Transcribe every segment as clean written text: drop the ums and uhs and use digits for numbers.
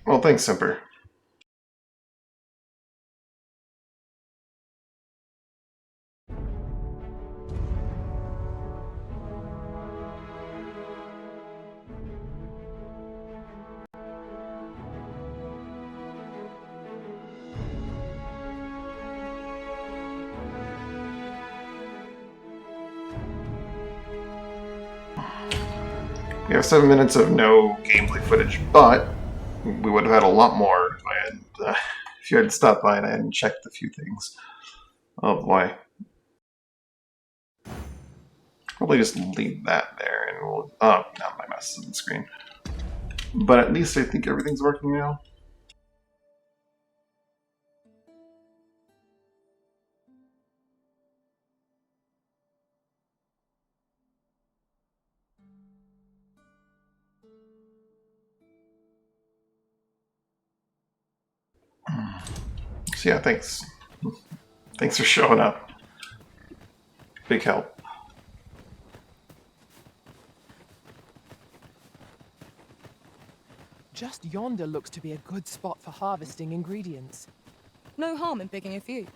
Well, thanks, Simper. We have 7 minutes of no gameplay footage, but we would have had a lot more if I had, if you had stopped by and I hadn't checked a few things. Oh boy. Probably just leave that there and we'll. Oh, now my mouse is on the screen. But at least I think everything's working now. So yeah, thanks. Thanks for showing up. Big help. Just yonder looks to be a good spot for harvesting ingredients. No harm in picking a few.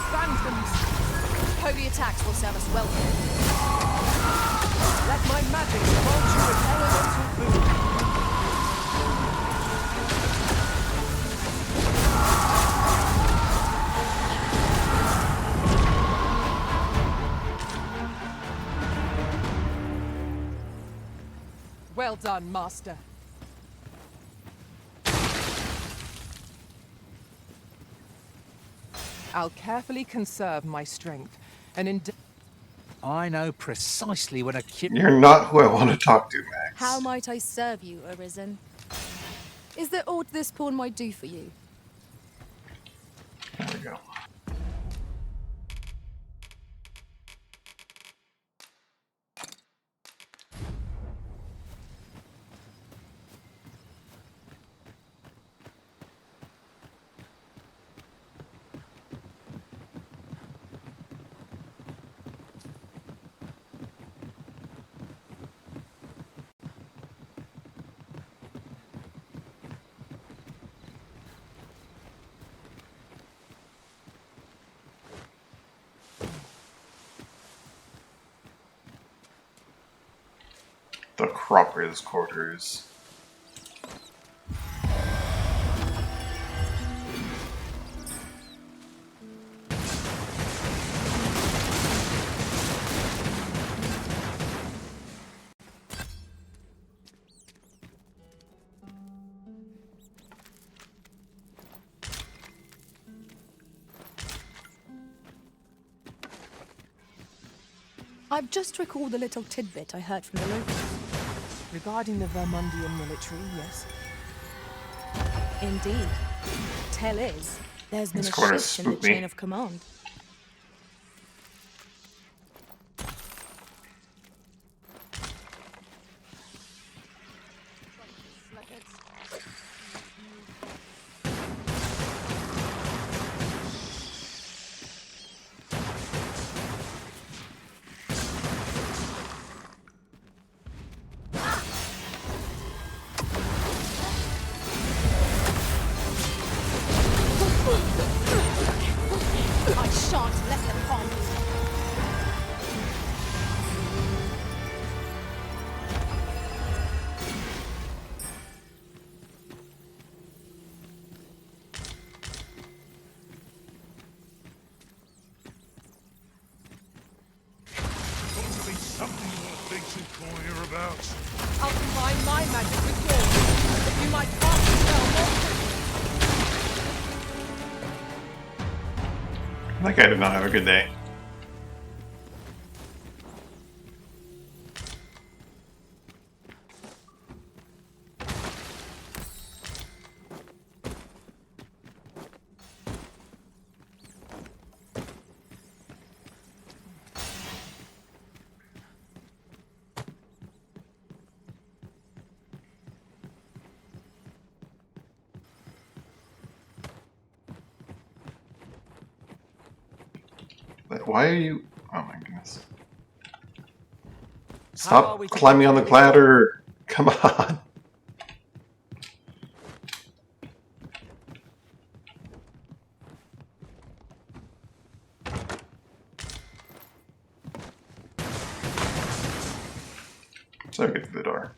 Phantoms! Holy attacks will serve us well here. Let my magic divulge you with elemental food. Well done, Master. I'll carefully conserve my strength and I know precisely when a kid. You're not who I want to talk to, Max. How might I serve you, Arisen? Is there aught this pawn might do for you? There we go. The Cropper's quarters. I've just recalled a little tidbit I heard from the locals. regarding the Vermundian military, yes. Indeed. Tell is, there's been These a quarters shift in the spook me. chain of command. I shan't let them harm you. Got to be something you want to think too corner about. I'll combine my magic with yours, that you might cast the spell more quickly. That guy did not have a good day. Why are you... Oh my goodness. How are Stop we to climbing on the get through this? ladder! Come on! So I get to the door.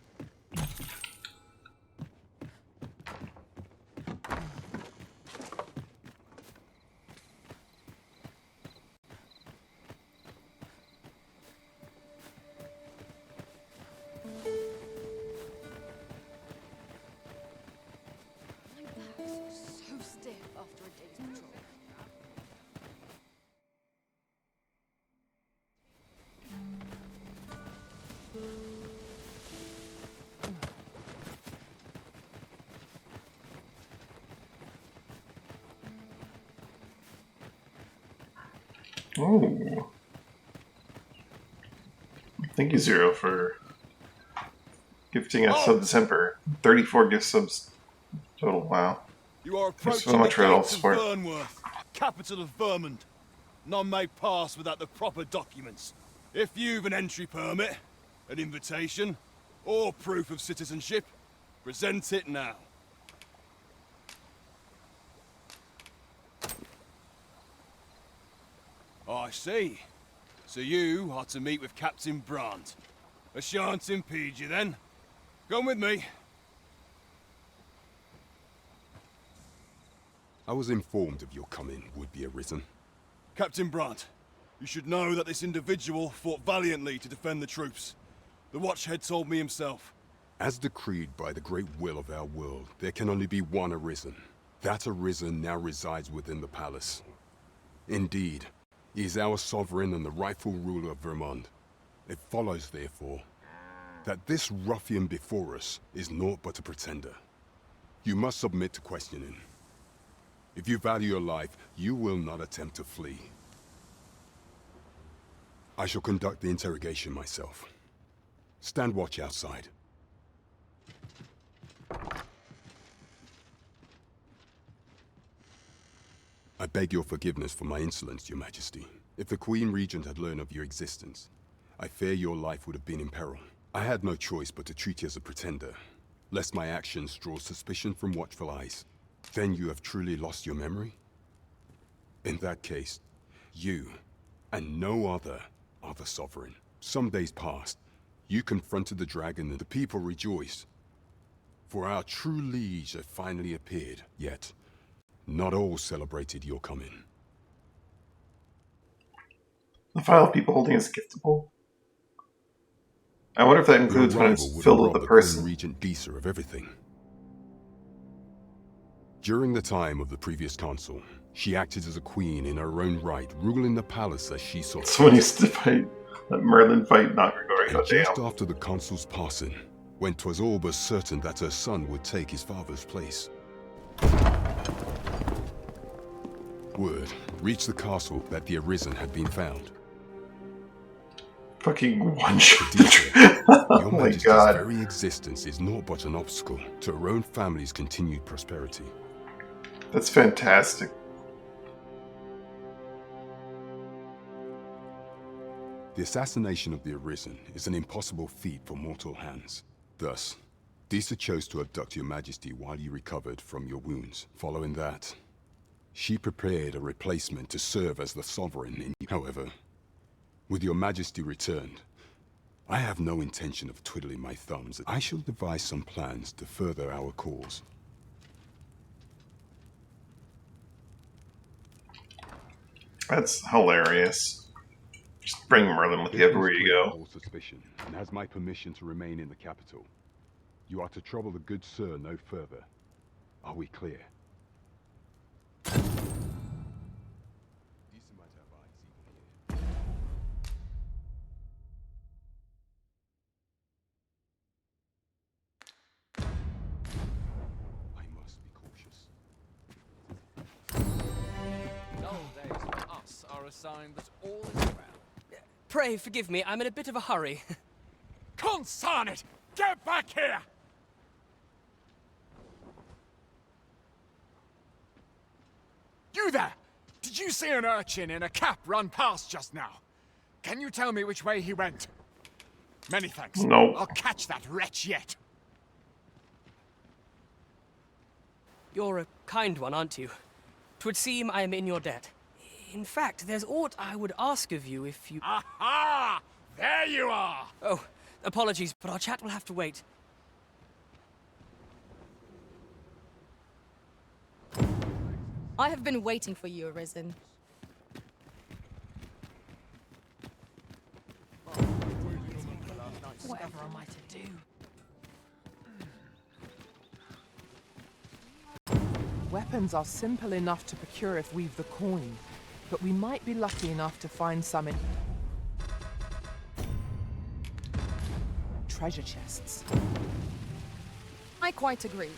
My back's so stiff after a day's patrol. Oh. Thank you, Zero, for gifting us sub December. 34 gift subs total. Wow. You are Thanks so approaching the much for all the gates of support. Vernworth, capital of Vermund. None may pass without the proper documents. If you've an entry permit, an invitation, or proof of citizenship, present it now. I see. So you are to meet with Captain Brandt. I shan't impede you then. Come with me. I was informed of your coming would be arisen. Captain Brandt, you should know that this individual fought valiantly to defend the troops. The Watchhead told me himself. As decreed by the great will of our world, there can only be one arisen. That arisen now resides within the palace. Indeed, he is our sovereign and the rightful ruler of Vermund. It follows, therefore, that this ruffian before us is naught but a pretender. You must submit to questioning. If you value your life, you will not attempt to flee. I shall conduct the interrogation myself. Stand watch outside. I beg your forgiveness for my insolence, Your Majesty. If the Queen Regent had learned of your existence, I fear your life would have been in peril. I had no choice but to treat you as a pretender, lest my actions draw suspicion from watchful eyes. Then you have truly lost your memory? In that case, you, and no other, are the sovereign. Some days past, you confronted the dragon and the people rejoiced. For our true liege had finally appeared, yet not all celebrated your coming. The file of people holding is giftable. I wonder if that Your includes when it's arrival would filled have with robbed the the Queen person. Regent Disa of everything. During the time of the previous council, she acted as a queen in her own right, ruling the palace as she saw fit. Someone used to fight that Merlin fight, not Gregory. And just Damn. after the consul's passing, when 'twas all but certain that her son would take his father's place, word reached the castle that the Arisen had been found. Fucking one shot. Disa, Oh your my Majesty's god. very existence is naught but an obstacle to her own family's continued prosperity. That's fantastic. The assassination of the Arisen is an impossible feat for mortal hands. Thus, Disa chose to abduct your Majesty while you recovered from your wounds. Following that, she prepared a replacement to serve as the sovereign in you. However, with your Majesty returned, I have no intention of twiddling my thumbs. I shall devise some plans to further our cause. That's hilarious. Just bring Merlin with you everywhere you go. All suspicion, and has my permission to remain in the capital. You are to trouble the good sir no further. Are we clear? Disa might have eyes even here. I must be cautious. Dull days for us are a sign that all is well. Pray forgive me, I'm in a bit of a hurry. Consign it! Get back here! You there! Did you see an urchin in a cap run past just now? Can you tell me which way he went? Many thanks. No. I'll catch that wretch yet. You're a kind one, aren't you? 'Twould seem I am in your debt. In fact, there's aught I would ask of you if you... Aha! There you are! Oh, apologies, but our chat will have to wait. I have been waiting for you, Arisen. Whatever am I to do? Weapons are simple enough to procure if we've the coin, but we might be lucky enough to find some in treasure chests. I quite agree.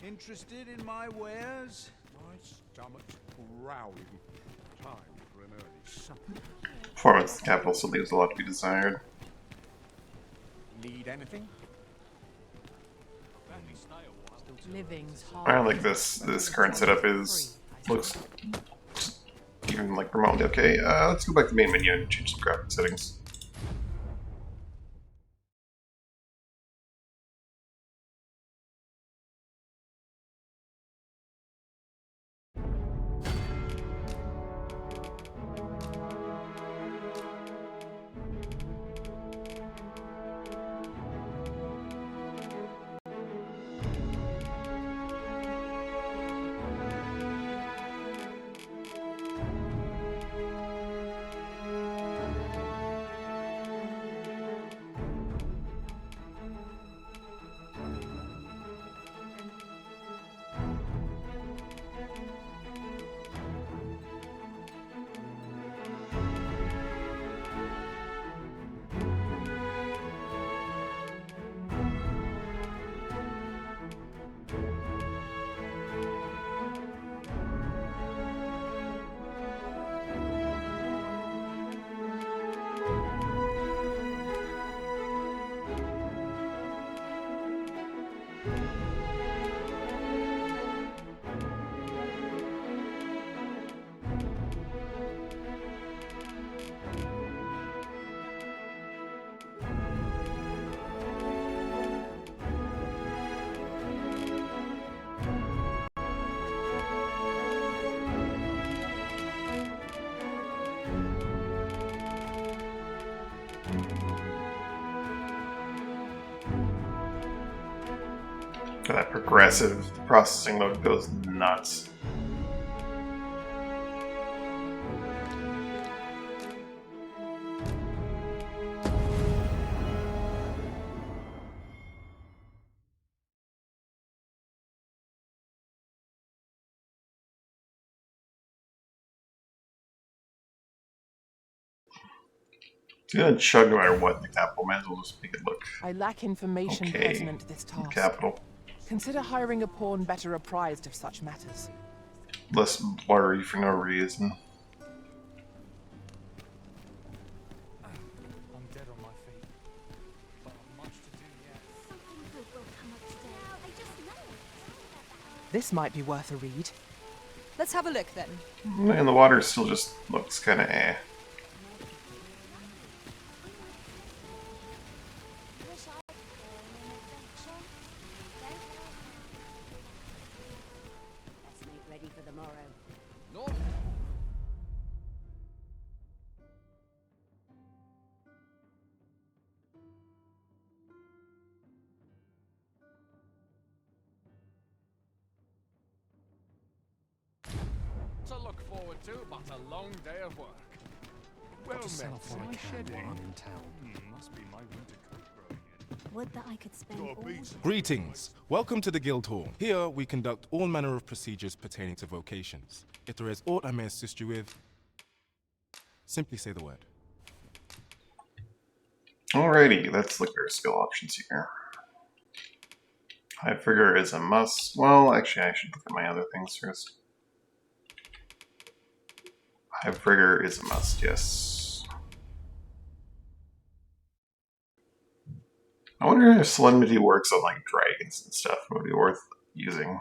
Interested in my wares? My stomach's growling. Time for an early supper. Performance in the capital still leaves a lot to be desired. Need anything? Living's I hard. don't think this current setup looks even like remotely okay. Let's go back to the main menu and change some graphic settings. That progressive processing mode goes nuts. It's gonna chug no matter what in the capital. Might as well just make it look I lack information okay pertinent to this in the task. capital. Consider hiring a pawn better apprised of such matters. Less blurry for no reason. I'm dead on my feet. But I've much to do yet. Something good will come up today. I just know it. This might be worth a read. Let's have a look then. And the water still just looks kind of eh. Wish I could go on an adventure. Don't Let's make ready for the morrow. No. To look forward to, but a long day of work. Well met. I shed one in town. Must be my winter coat growing in. Would that I could spend all day. Greetings. Welcome to the Guild Hall. Here we conduct all manner of procedures pertaining to vocations. If there is aught I may assist you with, simply say the word. Alrighty, let's look at our skill options here. High figure is a must. Well, actually, I should look at my other things first. High figure is a must, yes. I wonder if solemnity works on like dragons and stuff. It would be worth using.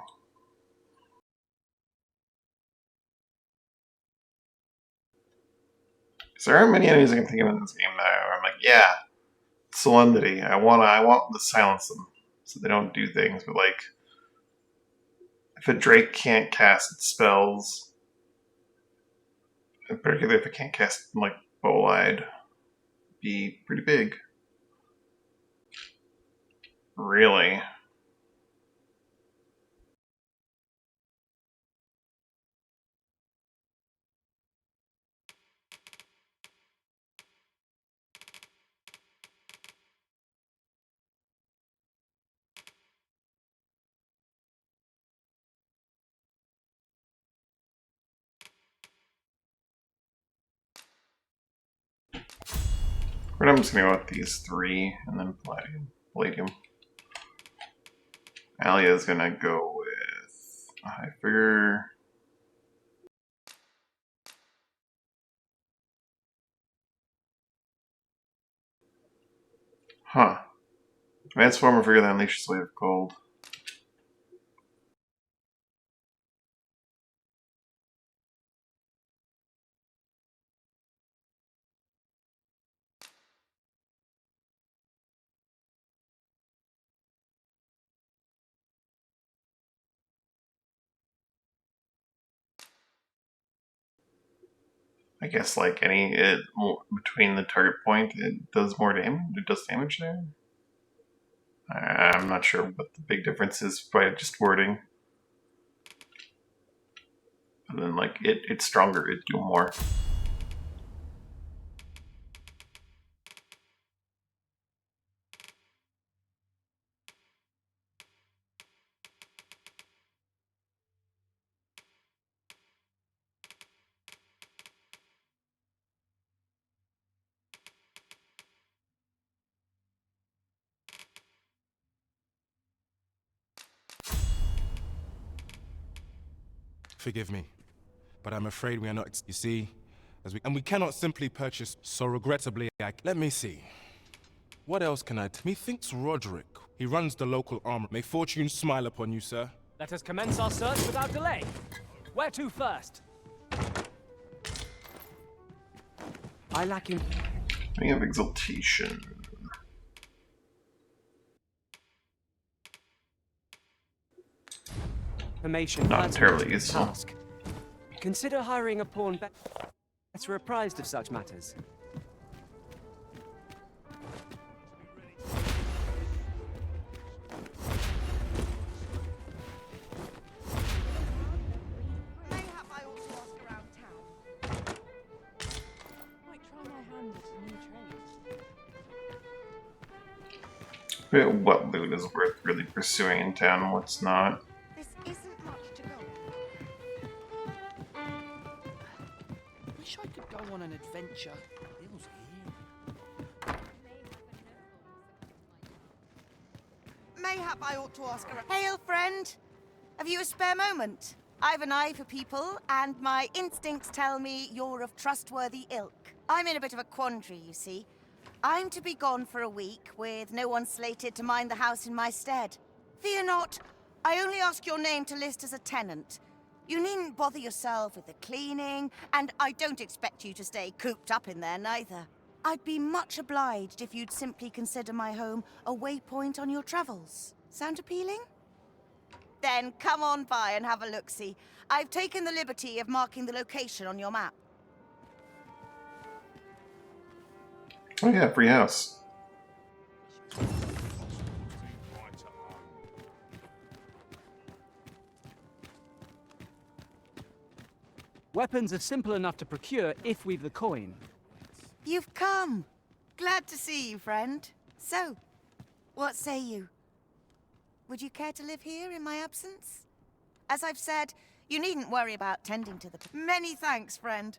Because there aren't many enemies I can think of in this game that I'm like, yeah, solemnity. I want to silence them so they don't do things. But like, if a drake can't cast spells, particularly if it can't cast like bow-eyed, be pretty big. Really. But I'm just gonna go with these three and then Palladium. Alia's gonna go with I figure. Huh. Advanced form of figure that unleashes wave of cold. I guess like between the target point, it does more damage. It does damage there. I'm not sure what the big difference is by just wording. And then like it's stronger. It do more. Forgive me, but I'm afraid we are not. You see, and we cannot simply purchase. So regrettably, let me see. What else can I? Methinks Roderick. He runs the local armor. May fortune smile upon you, sir. Let us commence our search without delay. Where to first? I lack in. We have exaltation. Information. Not terribly useful. Task. Consider hiring a pawn better apprised of such matters. Mayhap I ought to ask around town. Might try my hand at a new trade. What loot is worth really pursuing in town and what's not? This isn't much to go on. Wish I could go on an adventure. Bill's here. Mayhap I ought to ask around. Hail, friend. Have you a spare moment? I've an eye for people, and my instincts tell me you're of trustworthy ilk. I'm in a bit of a quandary, you see. I'm to be gone for a week, with no one slated to mind the house in my stead. Fear not, I only ask your name to list as a tenant. You needn't bother yourself with the cleaning, and I don't expect you to stay cooped up in there neither. I'd be much obliged if you'd simply consider my home a waypoint on your travels. Sound appealing? Then come on by and have a look-see. I've taken the liberty of marking the location on your map. Oh yeah, free house. Weapons are simple enough to procure if we've the coin. You've come. Glad to see you, friend. So, what say you? Would you care to live here in my absence? As I've said, you needn't worry about tending to the... Many thanks, friend.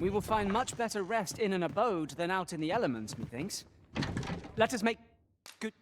We will find much better rest in an abode than out in the elements, methinks. Let us make good...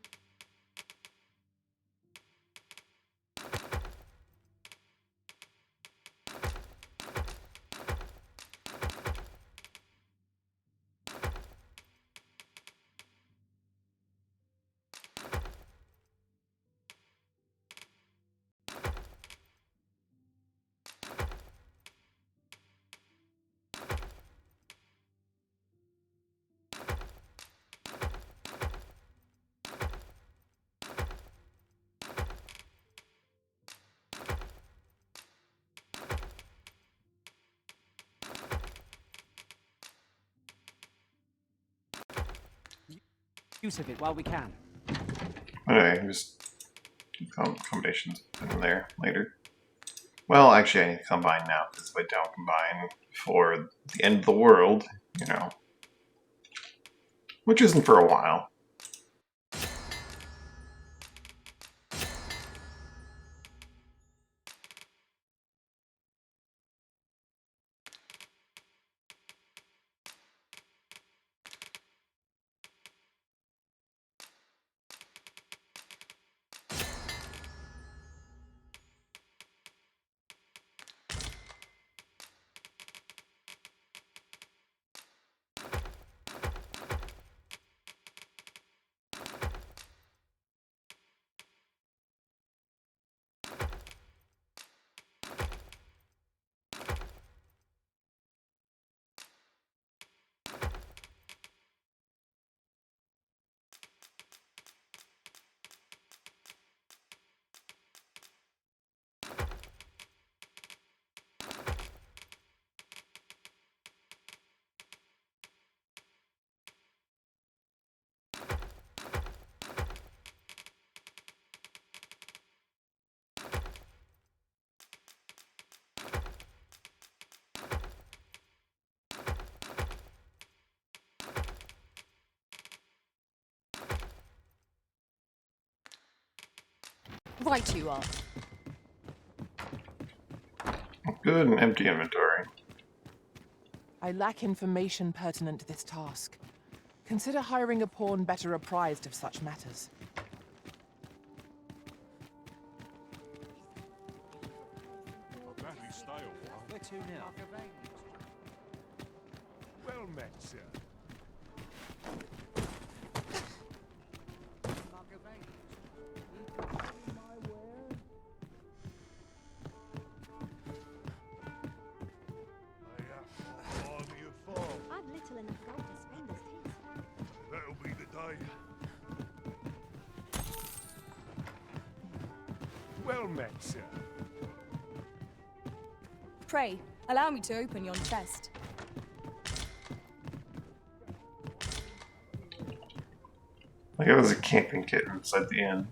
use of it while we can. Anyway, just combinations in there later. Well, actually, I need to combine now, because if I don't combine for the end of the world, you know, which isn't for a while. Right you are. Good and empty inventory. I lack information pertinent to this task. Consider hiring a pawn better apprised of such matters. Where to now? Well met, sir. I've little enough gold to spend as tis. That'll be the day. Well met, sir. Pray, allow me to open yon chest. Like, it was a camping kit inside the inn.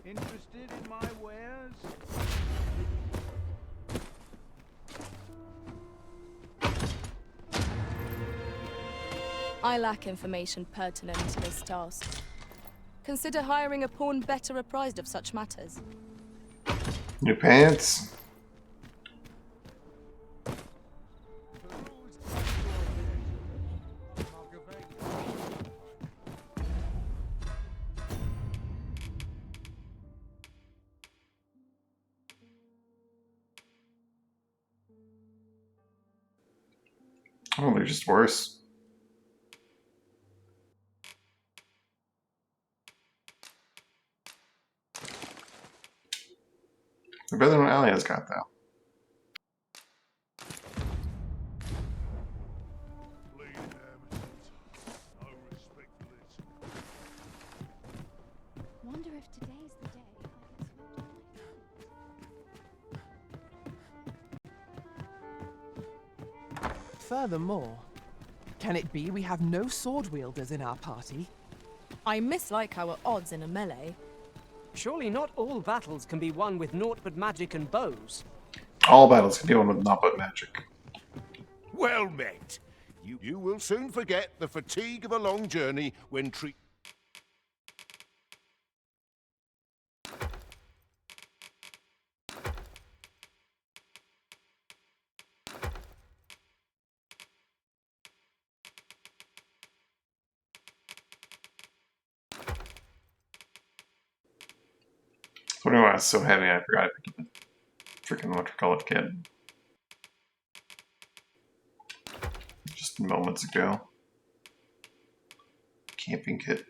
Interested in my wares? I lack information pertinent to this task. Consider hiring a pawn better apprised of such matters. New pants. Oh, they're just worse. They're better than what Alia's got, though. Wonder if today's the day I get swept off my feet. Furthermore, can it be we have no sword wielders in our party? I mislike our odds in a melee. Surely not all battles can be won with naught but magic and bows. All battles can be won with naught but magic. Well met. You will soon forget the fatigue of a long journey when treat. I don't know why it's so heavy, I forgot I picked up the freaking watercolor kit. Just moments ago. Camping kit.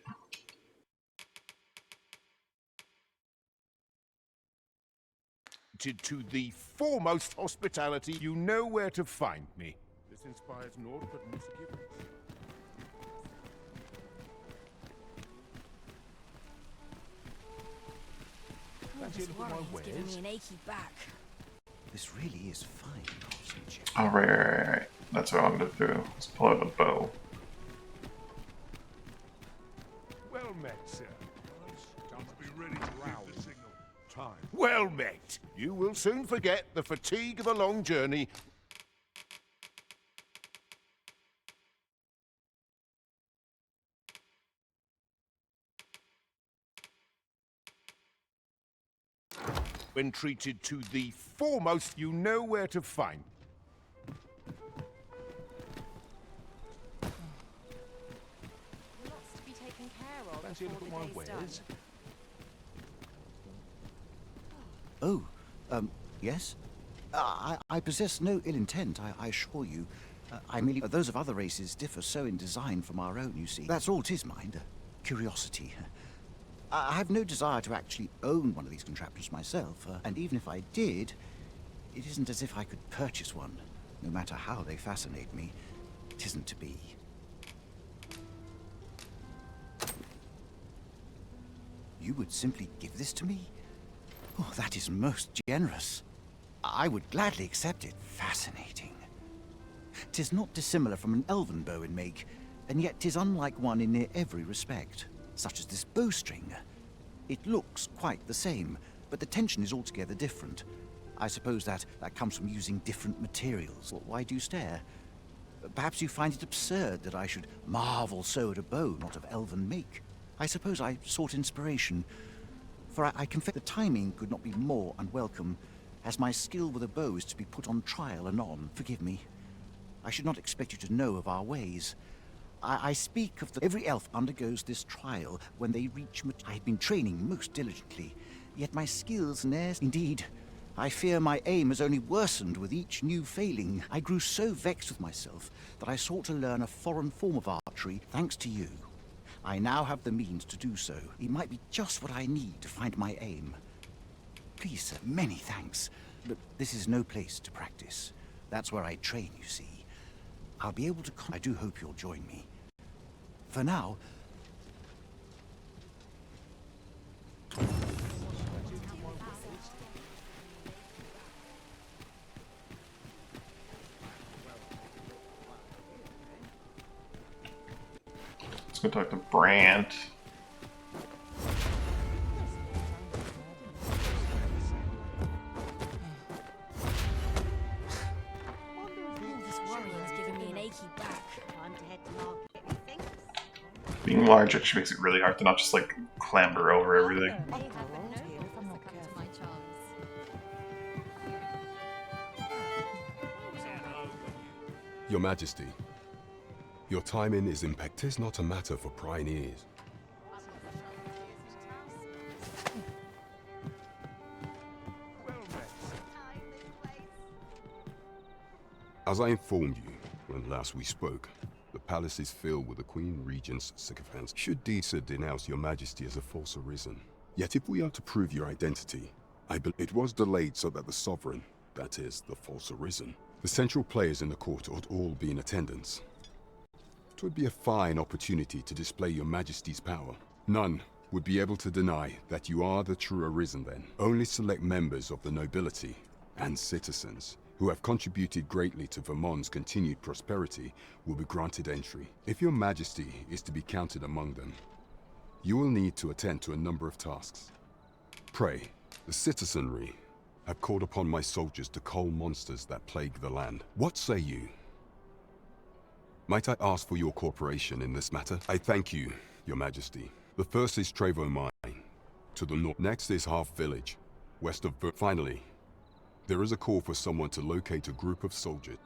To the foremost hospitality, you know where to find me. This inspires naught but misgivings. This worrying's giving me an achy back. This really is fine craftsmanship. Oh, right. That's what I wanted to do. Let's pull out the bow. Well met, sir. Time to be ready to round the signal. Time. Well met. You will soon forget the fatigue of a long journey. When treated to the foremost, you know where to find. Lots to be taken care of. Fancy a look at my wares? Oh, yes? I possess no ill intent, I assure you. I merely... those of other races differ so in design from our own, you see. That's all 'tis, mind. Curiosity. I have no desire to actually own one of these contraptions myself, and even if I did, it isn't as if I could purchase one. No matter how they fascinate me, it isn't to be. You would simply give this to me? Oh, that is most generous. I would gladly accept it. Fascinating. 'Tis not dissimilar from an elven bow in make, and yet 'tis unlike one in near every respect, such as this bowstring. It looks quite the same, but the tension is altogether different. I suppose that comes from using different materials. Well, why do you stare? Perhaps you find it absurd that I should marvel so at a bow not of elven make. I suppose I sought inspiration, for I confess the timing could not be more unwelcome, as my skill with a bow is to be put on trial anon. Forgive me. I should not expect you to know of our ways. I speak of every elf undergoes this trial when they reach I have been training most diligently, yet my skills ne'er... Indeed, I fear my aim has only worsened with each new failing. I grew so vexed with myself that I sought to learn a foreign form of archery, thanks to you. I now have the means to do so. It might be just what I need to find my aim. Please, sir, many thanks, but this is no place to practice. That's where I train, you see. I'll be able to I do hope you'll join me. For now... Let's go talk to Brant. This worrying's giving me an achy back. Time to head to market, methinks. Being large actually makes it really hard to not just like clamber over everything. May have no consequence to my charms. Your Majesty, your timing is impeccable. 'Tis not a matter for prying ears. As I informed you when last we spoke, the palace is filled with the Queen Regent's sycophants. Should Disa denounce your Majesty as a false arisen? Yet if we are to prove your identity, I believe it was delayed so that the sovereign, that is, the false arisen, the central players in the court ought all be in attendance. It would be a fine opportunity to display your Majesty's power. None would be able to deny that you are the true arisen then. Only select members of the nobility and citizens who have contributed greatly to Vermont's continued prosperity will be granted entry. If your Majesty is to be counted among them, you will need to attend to a number of tasks. Pray, the citizenry have called upon my soldiers to cull monsters that plague the land. What say you? Might I ask for your cooperation in this matter? I thank you, your Majesty. The first is Trevo Mine, to the north. Next is Half Village, west of Finally, there is a call for someone to locate a group of soldiers.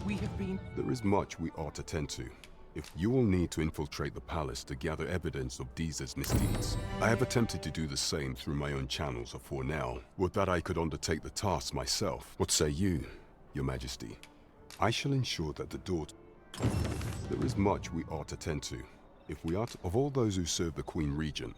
We have been... There is much we ought to tend to. If you will need to infiltrate the palace to gather evidence of Diza's misdeeds. I have attempted to do the same through my own channels for now. Would that I could undertake the task myself. What say you, your Majesty? I shall ensure that the door... There is much we ought to tend to. If we are to... Of all those who serve the Queen Regent,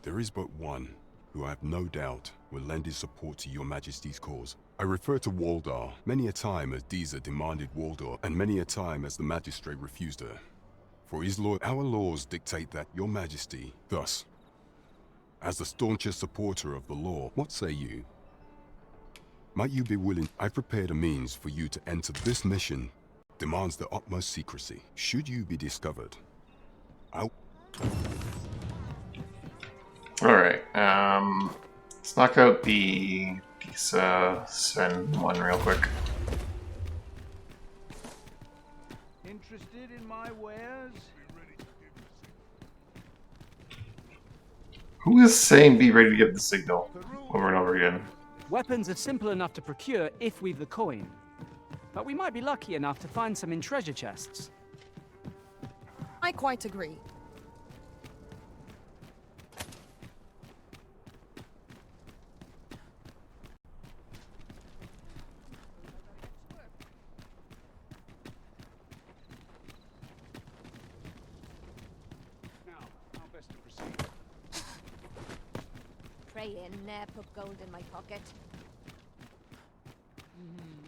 there is but one who I have no doubt will lend his support to your Majesty's cause. I refer to Waldar. Many a time as Diza demanded Waldar, and many a time as the magistrate refused her. For his law, our laws dictate that your Majesty. Thus, As the staunchest supporter of the law, what say you? Might you be willing? I've prepared a means for you to enter. This mission demands the utmost secrecy. Should you be discovered, I'll... Alright, let's knock out the Sven one real quick. Interested in my wares? Who is saying be ready to give the signal over and over again? Weapons are simple enough to procure if we've the coin. But we might be lucky enough to find some in treasure chests. I quite agree. Now, how best to proceed? Pray in, ne'er put gold in my pocket.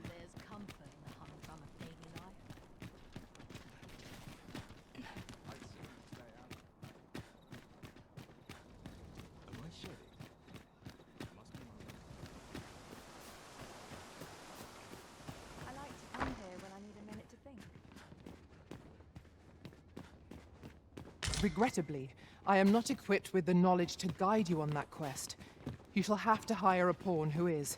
There's comfort in the hunt from a daily life. Am I shedding? Must be my... I like to come here when I need a minute to think. Regrettably, I am not equipped with the knowledge to guide you on that quest. You shall have to hire a pawn who is.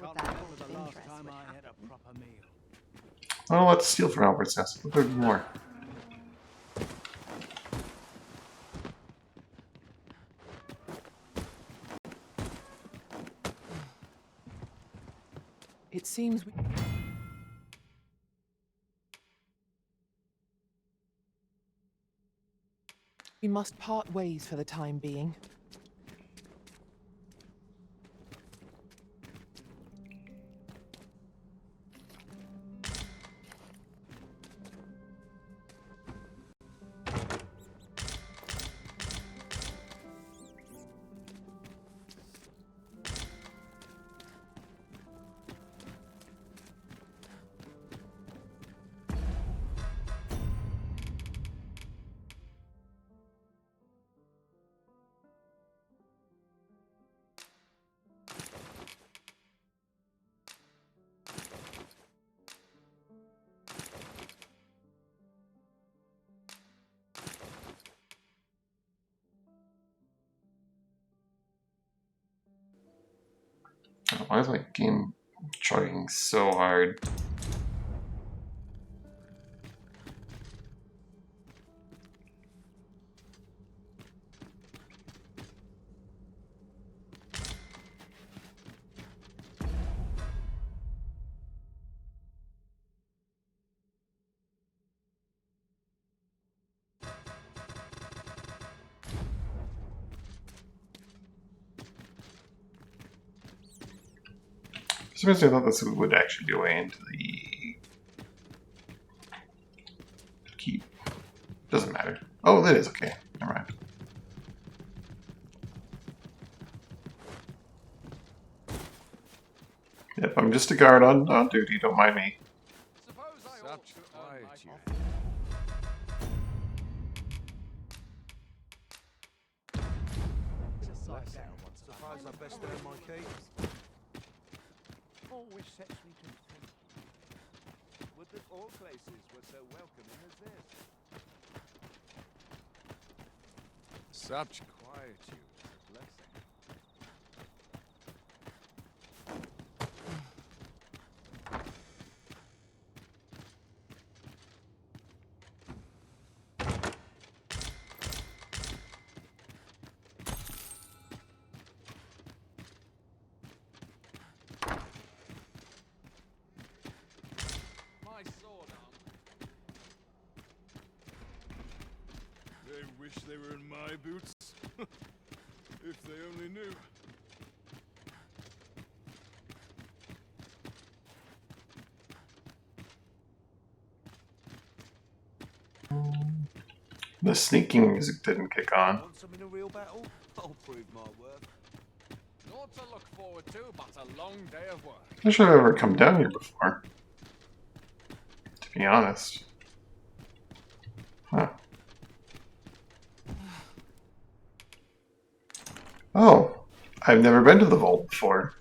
Can't remember the last time I had a proper meal. Oh, let's steal from Albert's house. Look at more. It seems we must part ways for the time being. Why is my game chugging so hard? For some reason I thought this would actually be a way into the keep. Doesn't matter. Oh, it is, okay. Never mind. Yep, I'm just a guard on duty, don't mind me. Suppose I best earn my keep. Always sets me to think. Would that all places were so welcoming as this. Such quietude is a blessing. They wish they were in my boots. If they only knew. The sneaking music didn't kick on. Want some in a real battle? I'll prove my worth. more to look forward to, but a long day of work. I'm not sure I've ever come down here before, to be honest. Huh. Oh, I've never been to the vault before.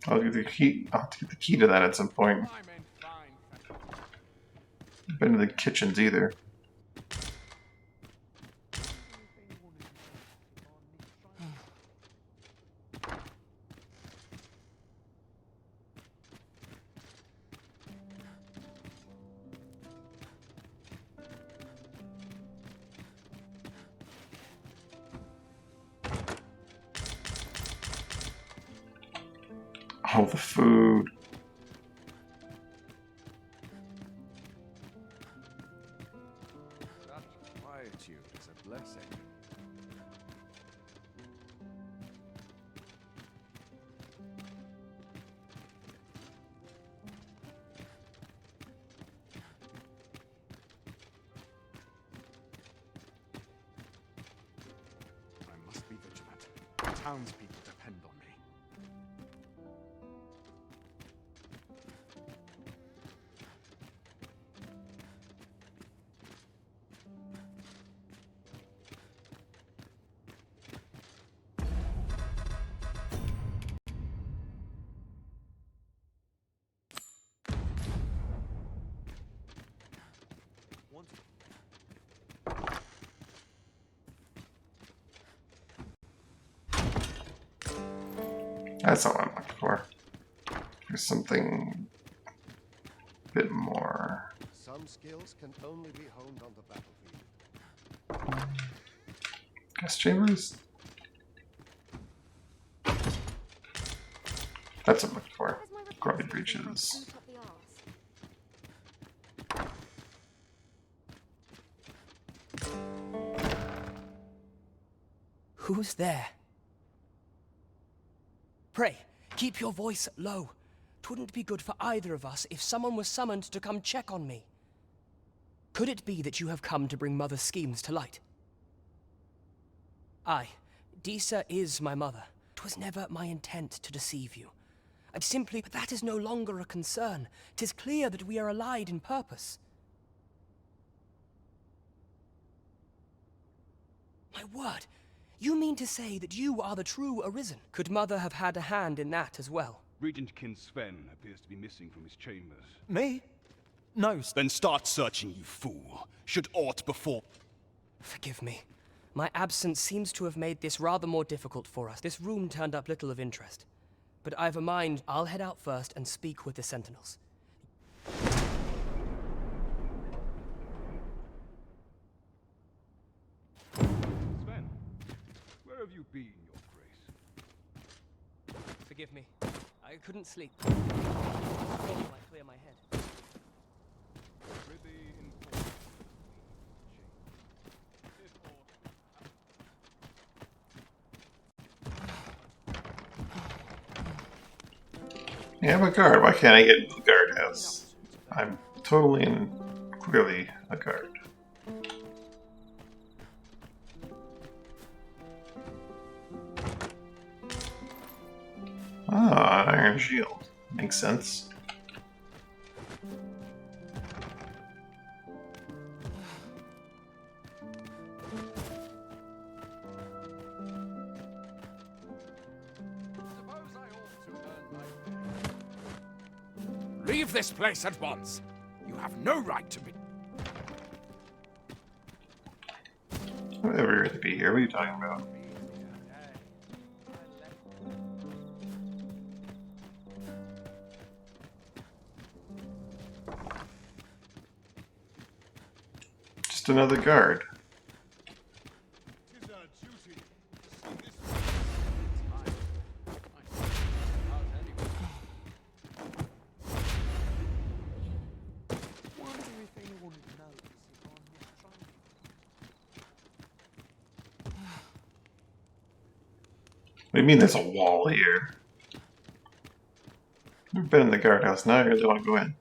I'll get the key. I'll have to get the key to that at some point. I've been to the kitchens either. Oh, the food. Such quietude is a blessing. I must be vigilant. The townspeople depend on me. That's all I'm looking for. There's something a bit more. Some skills can only be honed on the battlefield. Gas chambers? That's what I'm looking for. Grubby breaches. Who's there? Pray, keep your voice low. 'Twouldn't be good for either of us if someone was summoned to come check on me. Could it be that you have come to bring Mother's schemes to light? Aye, Disa is my mother. 'Twas never my intent to deceive you. I'd simply... But that is no longer a concern. 'Tis clear that we are allied in purpose. My word! You mean to say that you are the true Arisen? Could Mother have had a hand in that as well? Regent Kin Sven appears to be missing from his chambers. Me? No. Then start searching, you fool. Should aught befall... Forgive me. My absence seems to have made this rather more difficult for us. This room turned up little of interest. But I've a mind, I'll head out first and speak with the sentinels. Sven, where have you been, your grace? Forgive me. I couldn't sleep. I thought I clear my head. Prithee inform me. Yeah, I'm a guard. Why can't I get into the guardhouse? I'm totally and clearly a guard. Ah, an iron shield. Makes sense. Leave this place at once. You have no right to be. I would never really be here. What are you talking about? Just another guard. What do you mean there's a wall here? I've been in the guardhouse now. I really want to go in.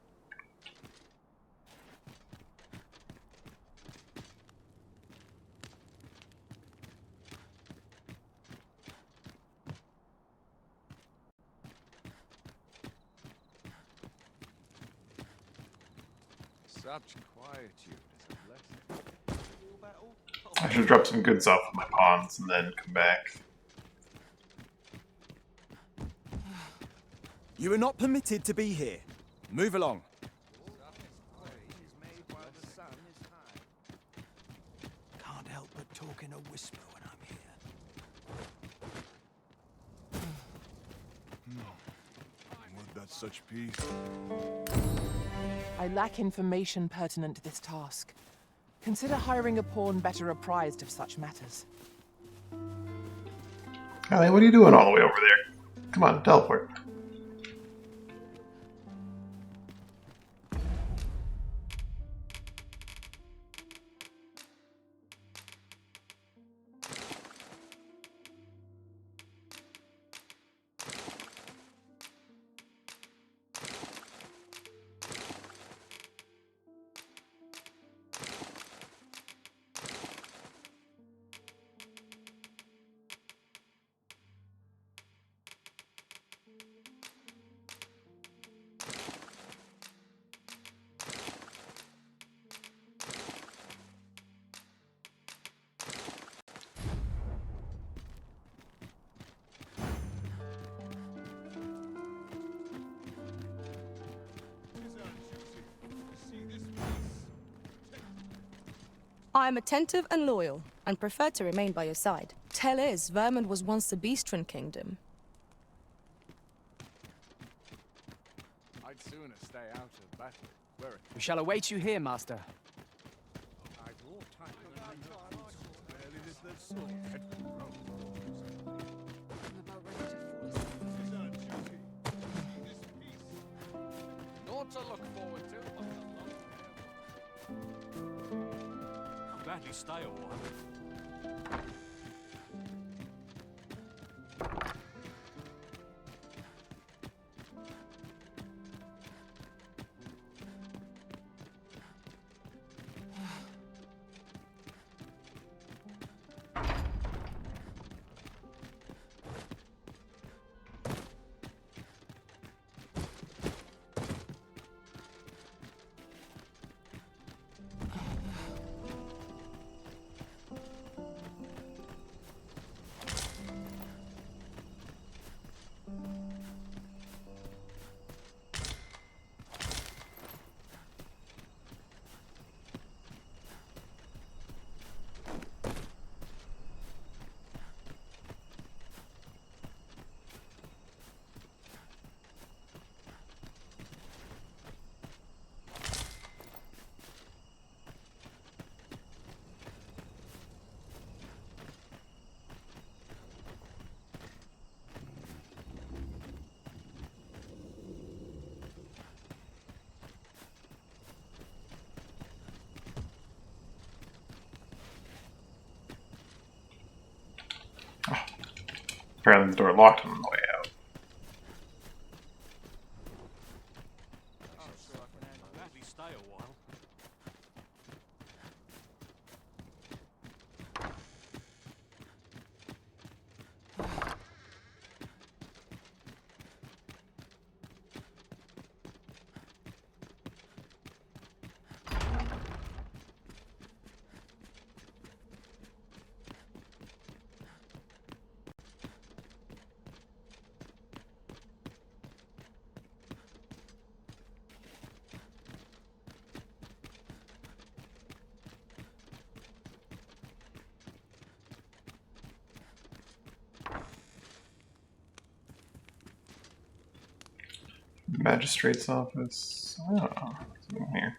Such quietude is a blessing. I should drop some goods off with my pawns and then come back. You are not permitted to be here. Move along. Can't help but talk in a whisper when I'm here. Would that such peace? I lack information pertinent to this task. Consider hiring a pawn better apprised of such matters. Allie, what are you doing all the way over there? Come on, teleport. I am attentive and loyal, and prefer to remain by your side. Tell is, Vermund was once the Beastren kingdom. I'd sooner stay out of battle. Where it We shall await you here, master. Naught to look forward to. I'll gladly stay a while. Apparently the door locked on the way out. I'll gladly stay a while. Magistrate's office. Oh, what's in here?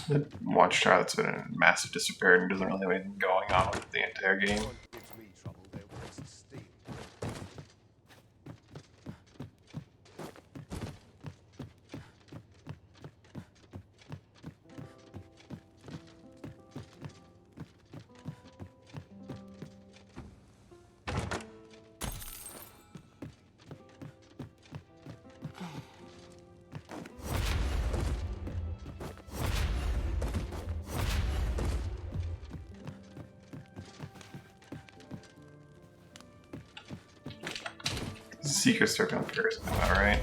The Watchtower that's been in massive disrepair and doesn't really have anything going on with the entire game. Gives me trouble, they'll test the steel. Seeker Circle first, alright.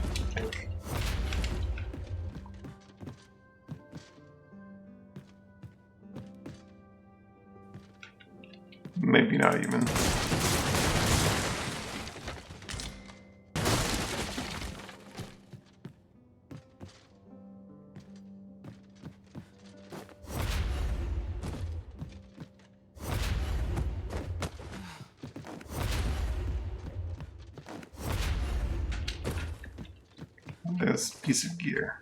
Maybe not even. This piece of gear.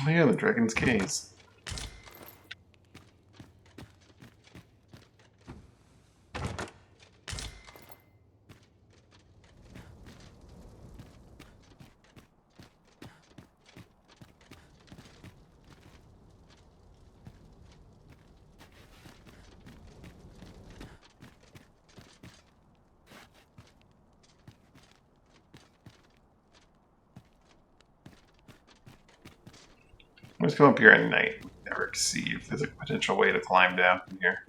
Oh yeah, the Dragon's Gaze. Let's go up here at night. Never see if there's a potential way to climb down from here.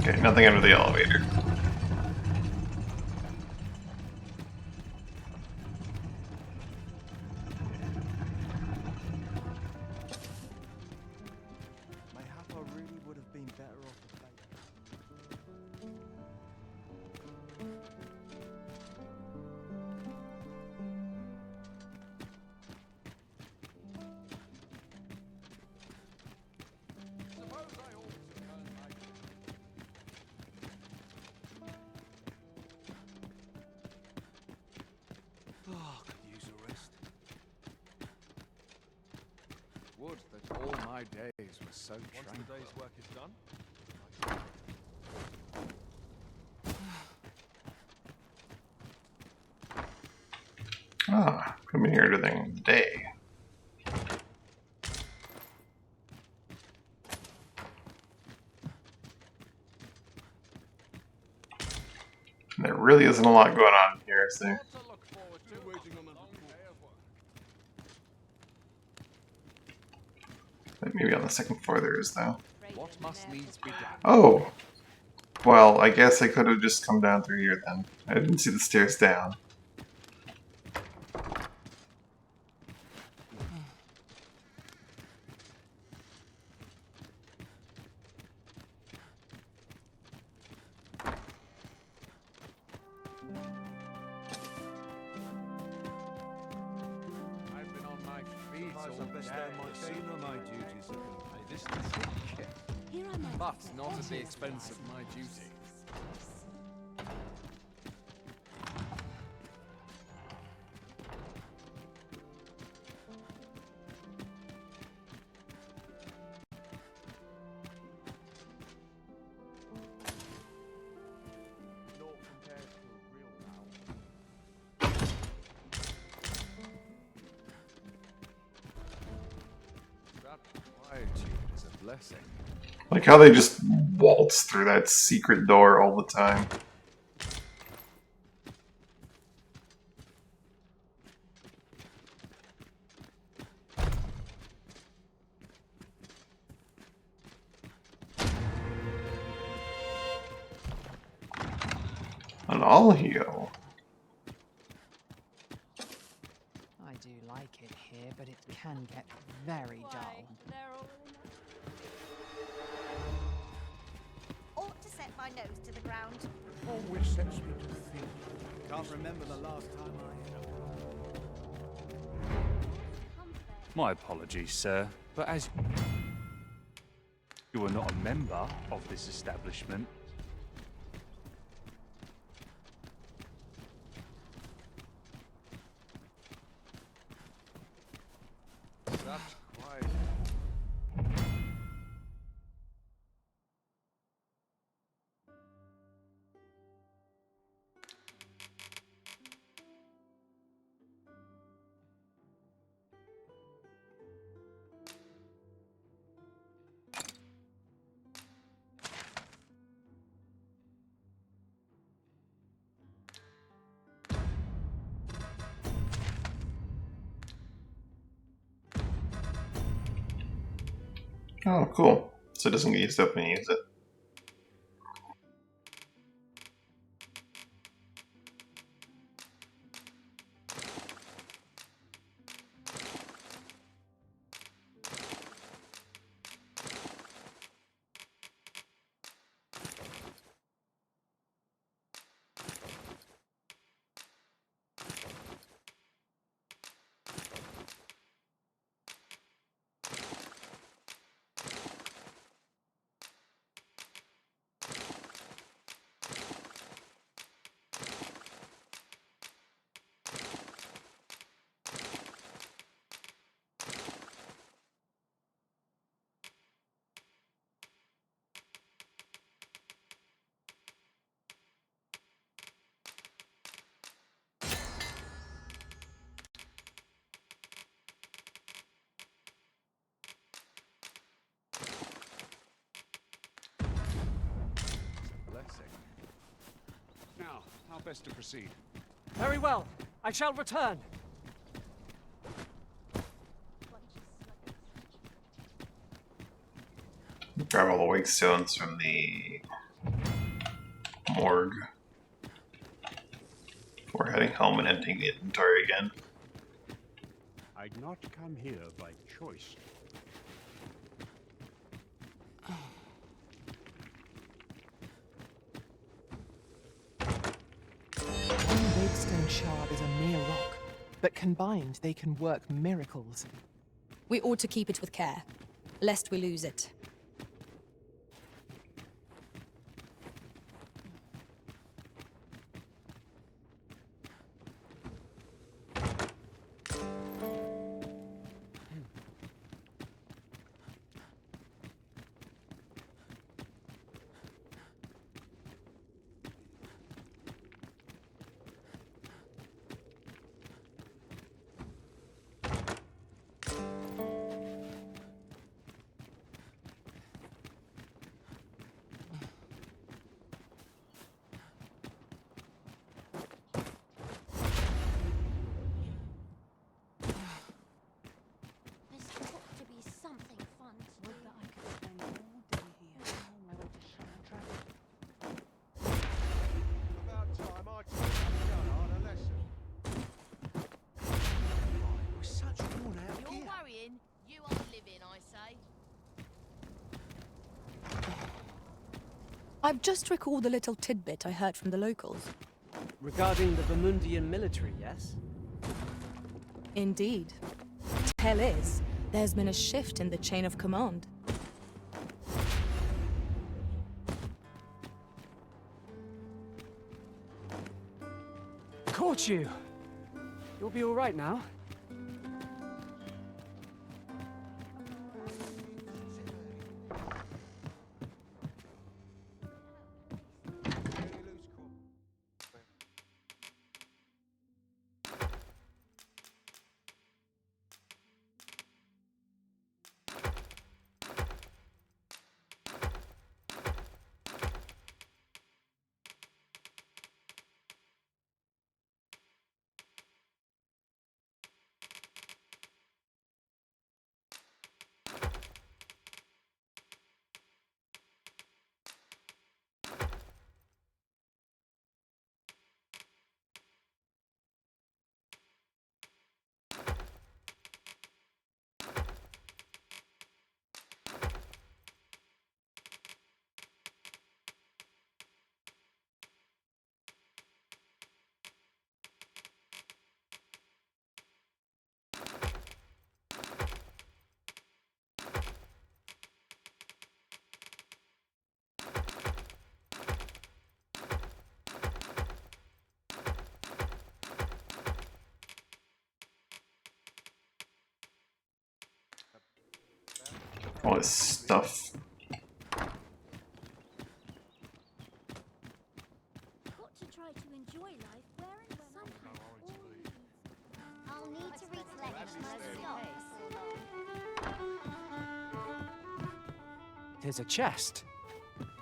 Okay, nothing under the elevator. Mayhap I really would have been better off if they... Oh, could use a rest. Would that all my days were so tranquil. Once the day's work is done, Ah, come in here during the day. There really isn't a lot going on here, is there? Maybe on the second floor there is, though. What must needs be done? Oh! Well, I guess I could have just come down through here then. I didn't see the stairs down. I've been on my feet all day. The sooner my duties are complete. This is Here I might but get not at the better expense of my duty. Naught compares to a real now. That quietude is a blessing. Like how they just waltz through that secret door all the time. An all heal. I do like it here, but it can get very dull. Ought to set my nose to the ground. Always sets me to think. Can't remember the last time My apologies, sir, but as you are not a member of this establishment, Such quiet. Oh, cool. So it doesn't get used up when you use it. Blessing. Now, how best to proceed? Very well. I shall return. Grab all the wake stones from the morgue. Before heading home and emptying the inventory again. I'd not come here by choice. One Wakestone shard is a mere rock, but combined they can work miracles. We ought to keep it with care, lest we lose it. I've just recalled a little tidbit I heard from the locals. Regarding the Vermundian military, yes? Indeed. Tell is, there's been a shift in the chain of command. Caught you! You'll be all right now. All this stuff. Got to try to enjoy life where and when I'll need to replenish my stocks. There's a chest.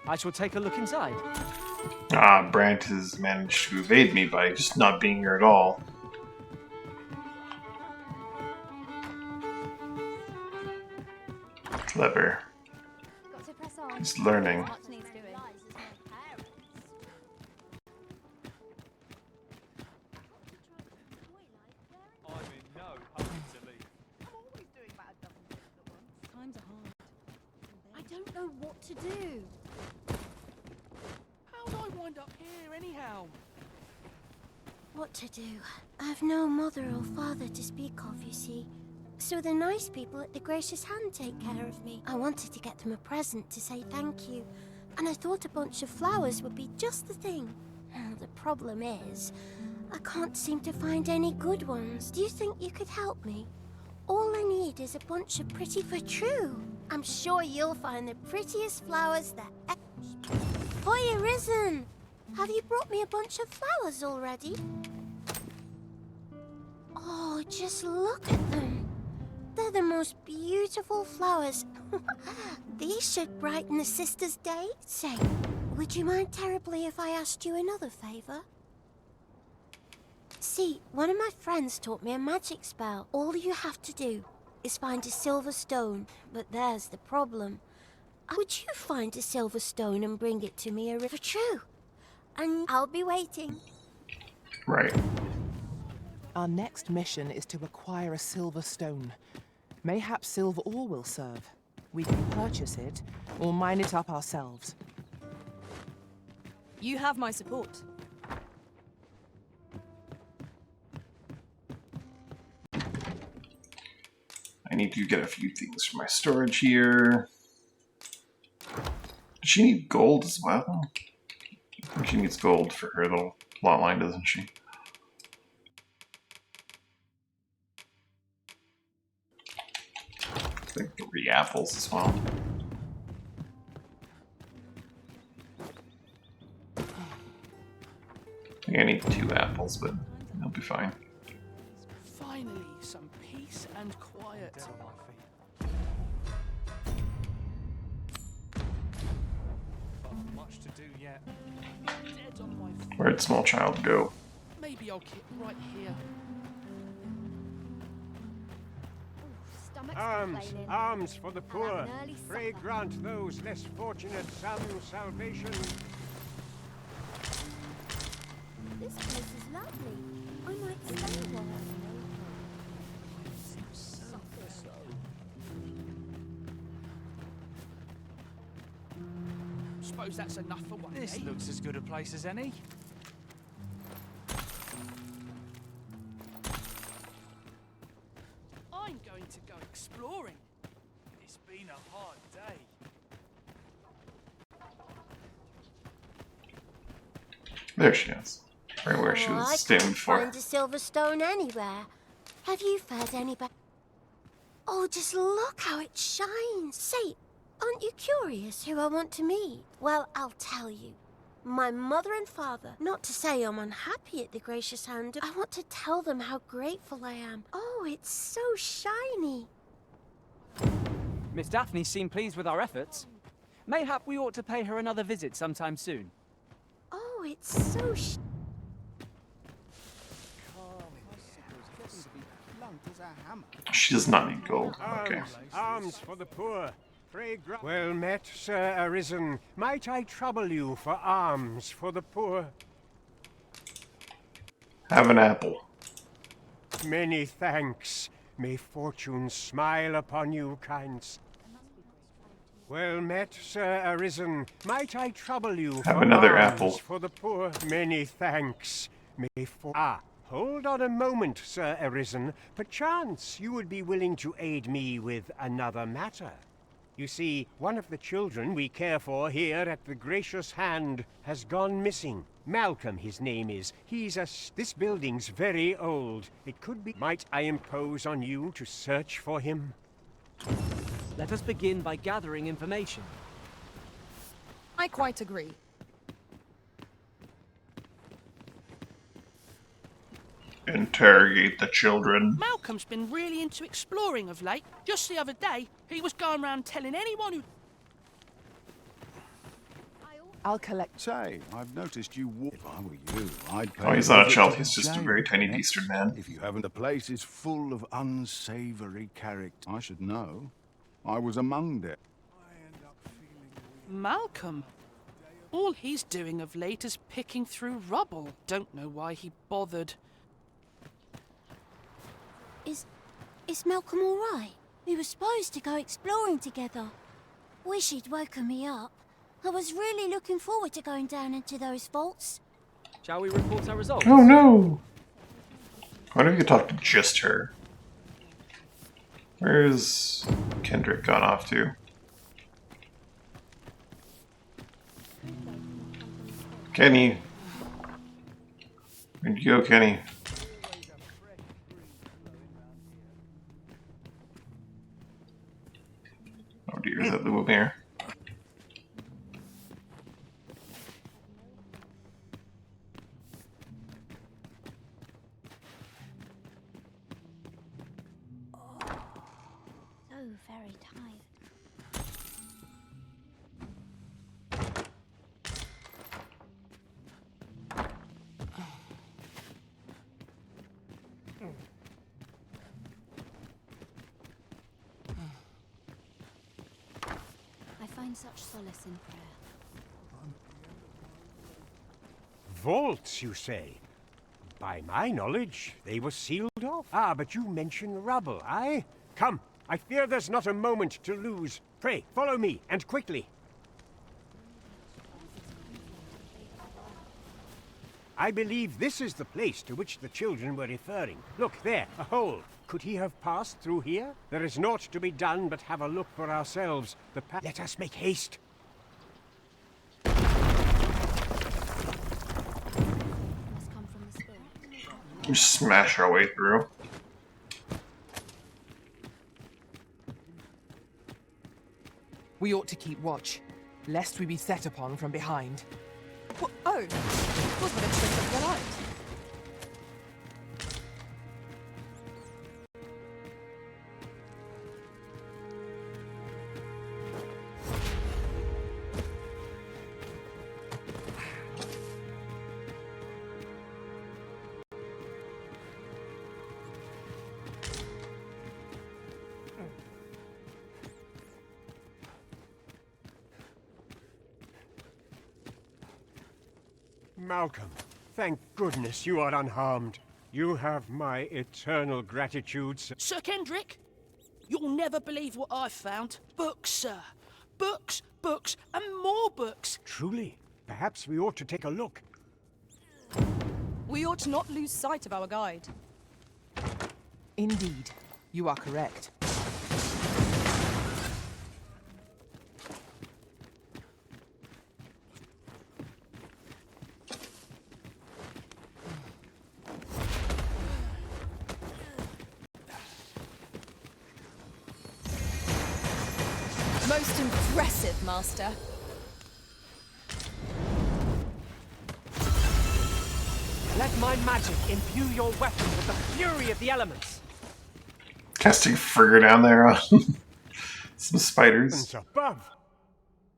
I shall take a look inside. Ah, Brant has managed to evade me by just not being here at all. Clever. Got to press on. He's learning. Much needs doing. I'm in no hurry to leave. Times are hard. I don't know what to do. How'd I wind up here anyhow? What to do? I've no mother or father to speak of, you see. So the nice people at the Gracious Hand take care of me. I wanted to get them a present to say thank you, and I thought a bunch of flowers would be just the thing. The problem is, I can't seem to find any good ones. Do you think you could help me? All I need is a bunch of pretty for true. I'm sure you'll find the prettiest flowers that... Hoya Risen! Have you brought me a bunch of flowers already? Oh, just look at them. They're the most beautiful flowers. These should brighten the sisters' day. Say, would you mind terribly if I asked you another favor? See, one of my friends taught me a magic spell. All you have to do is find a silver stone, but there's the problem. Would you find a silver stone and bring it to me for true? And I'll be waiting. Right. Our next mission is to acquire a silver stone. Mayhap silver ore will serve. We can purchase it, or mine it up ourselves. You have my support. I need to get a few things from my storage here. Does she need gold as well? I think she needs gold for her little plot line, doesn't she? I think 3 apples as well. I think I need 2 apples, but I'll be fine. Finally, some peace and quiet. Much to do yet. Dead on my feet. Where'd small child go? Maybe I'll keep right here. Alms for the poor. Pray grant those less fortunate some salvation. This place is lovely. I might stay a while. suppose that's enough for one This day. looks as good a place as any. I'm going to go exploring. It's been a hard day. There she is. Right where she was I standing can't before. find a silver stone anywhere. Have you found anybody? Oh, just look how it shines. Say, aren't you curious who I want to meet? Well, I'll tell you. My mother and father. Not to say I'm unhappy at the Gracious Hand. I want to tell them how grateful I am. Oh, it's so shiny. Miss Daphne seemed pleased with our efforts. Mayhap we ought to pay her another visit sometime soon. Oh, it's so She does not need gold. Okay. Alms for the poor. Pray well met, Sir Arisen. Might I trouble you for alms for the poor? Have an apple. Many thanks. May fortune smile upon you, kinds. Well met, Sir Arisen. Might I trouble you Have for another alms apple. for the poor? Many thanks. May for hold on a moment, Sir Arisen. Perchance you would be willing to aid me with another matter. You see, one of the children we care for here at the Gracious Hand has gone missing. Malcolm, his name is. This building's very old. It could be... Might I impose on you to search for him? Let us begin by gathering information. I quite agree. Interrogate the children. Malcolm's been really into exploring of late. Just the other day, he was going around telling anyone who... I'll collect. Say, I've noticed you walk. If I were you, I'd pay Oh, he's not a visit child. to He's the just a jail very tiny next. beastard man. If you haven't, the place is full of unsavory character. I should know. I was among them. Malcolm? All he's doing of late is picking through rubble. Don't know why he bothered. Is Malcolm all right? We were supposed to go exploring together. Wish he'd woken me up. I was really looking forward to going down into those vaults. Shall we report our results? Oh no! Why don't you talk to just her? Where's Kendrick gone off to? Kenny! Where'd you go, Kenny? Oh dear, is that the here? So very tired. I find such solace in prayer. Vaults, you say? By my knowledge, they were sealed off. Ah, but you mention rubble, aye? Come, I fear there's not a moment to lose. Pray, follow me, and quickly. I believe this is the place to which the children were referring. Look, there, a hole. Could he have passed through here? There is naught to be done but have a look for ourselves. Let us make haste. Just smash our way through. We ought to keep watch, lest we be set upon from behind. Oh, was but a trick of the light. Malcolm, thank goodness you are unharmed. You have my eternal gratitude, sir. Sir Kendrick, you'll never believe what I've found. Books, sir. books, books, and more books. Truly, perhaps we ought to take a look. We ought not lose sight of our guide. Indeed, you are correct. Most impressive, Master. Let my magic imbue your weapon with the fury of the elements. Casting Frigger down there on some spiders. Above.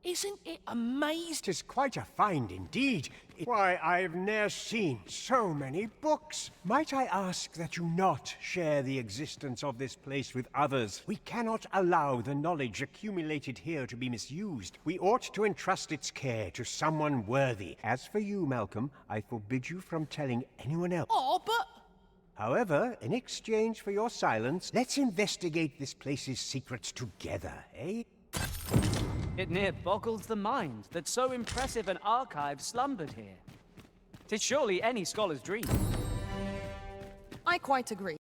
Isn't it amazing? 'Tis quite a find indeed. Why, I've ne'er seen so many books. Might I ask that you not share the existence of this place with others? We cannot allow the knowledge accumulated here to be misused. We ought to entrust its care to someone worthy. As for you, Malcolm, I forbid you from telling anyone else. Oh, but... However, in exchange for your silence, let's investigate this place's secrets together, eh? It near boggles the mind that so impressive an archive slumbered here. 'Tis surely any scholar's dream. I quite agree.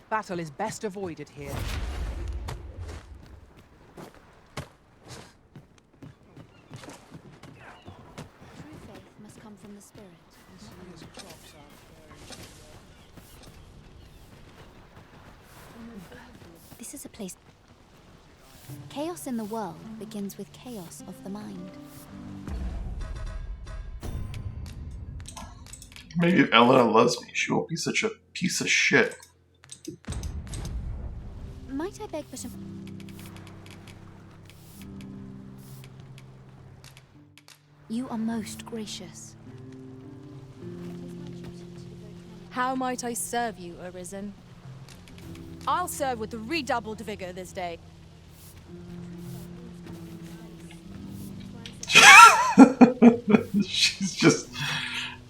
Battle is best avoided here. True faith must come from the spirit. This is a place. Chaos in the world begins with chaos of the mind. Maybe if Elena loves me, she won't be such a piece of shit. Might I beg for some... You are most gracious. How might I serve you, Arisen? I'll serve with redoubled vigor this day. She's just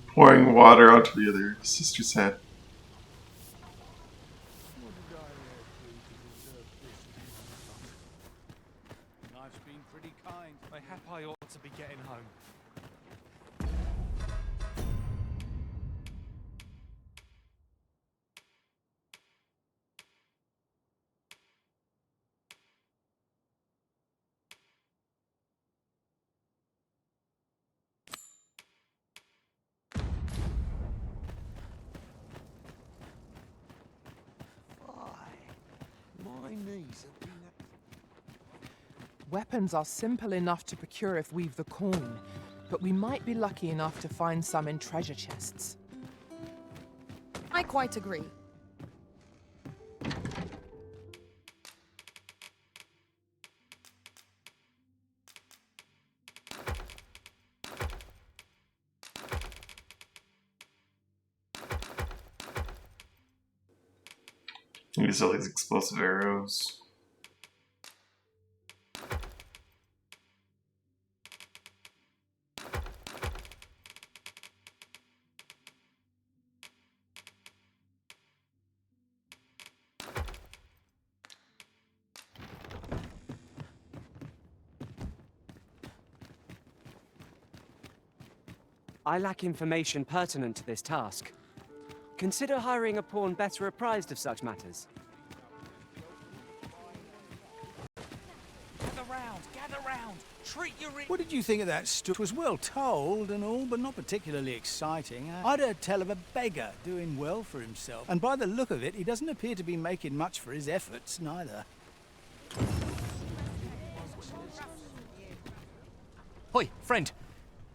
pouring water onto the other sister's head. Life's been pretty kind. Mayhap I ought to be getting home. My knees have been... Weapons are simple enough to procure if we've the coin, but we might be lucky enough to find some in treasure chests. I quite agree. Use all these explosive arrows. I lack information pertinent to this task. Consider hiring a pawn better apprised of such matters. Gather round, gather round. Treat your... What did you think of that story? It was well told and all, but not particularly exciting. I'd heard tell of a beggar doing well for himself, and by the look of it, he doesn't appear to be making much for his efforts, neither. Hoi, friend.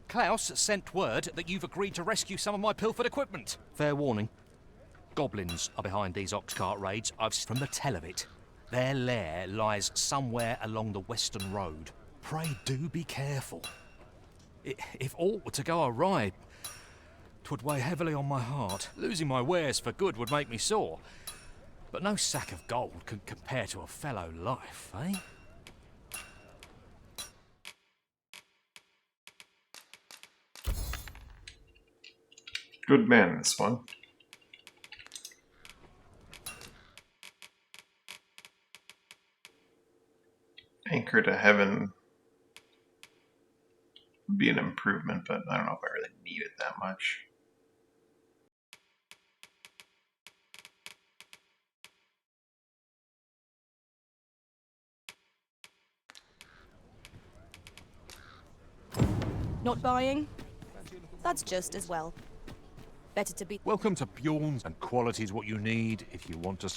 Klaus sent word that you've agreed to rescue some of my pilfered equipment. Fair warning. Goblins are behind these ox cart raids. I've from the tell of it. Their lair lies somewhere along the western road. Pray do be careful. If aught were to go awry, 'twould weigh heavily on my heart. Losing my wares for good would make me sore. But no sack of gold can compare to a fellow life, eh? Good man, this one. Anchor to Heaven would be an improvement, but I don't know if I really need it that much. Not buying? That's just as well. Better to be... Welcome to Bjorn's, and quality's what you need if you want to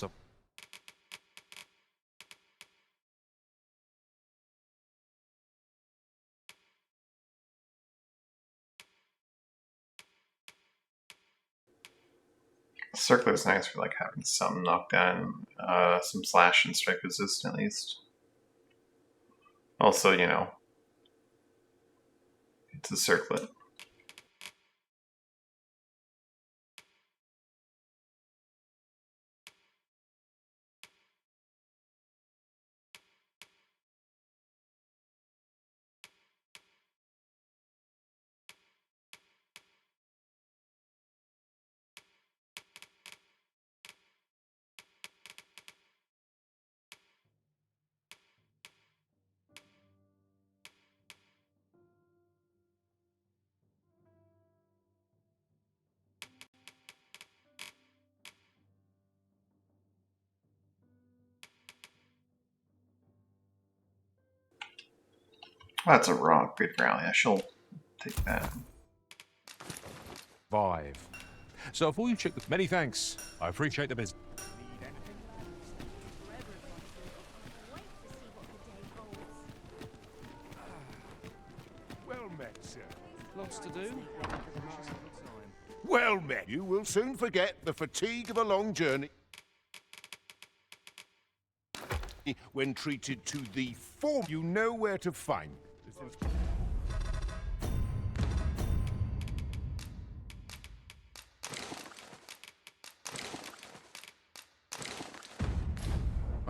Circlet is nice for like having some knockdown, some slash and strike resist at least. Also, you know, it's a circlet. Oh, that's a rock. Good rally. I shall take that. survive. So before you check the... Many thanks. I appreciate the business. Well met, sir. Lots to do. Well met. You will soon forget the fatigue of a long journey when treated to the form. You know where to find.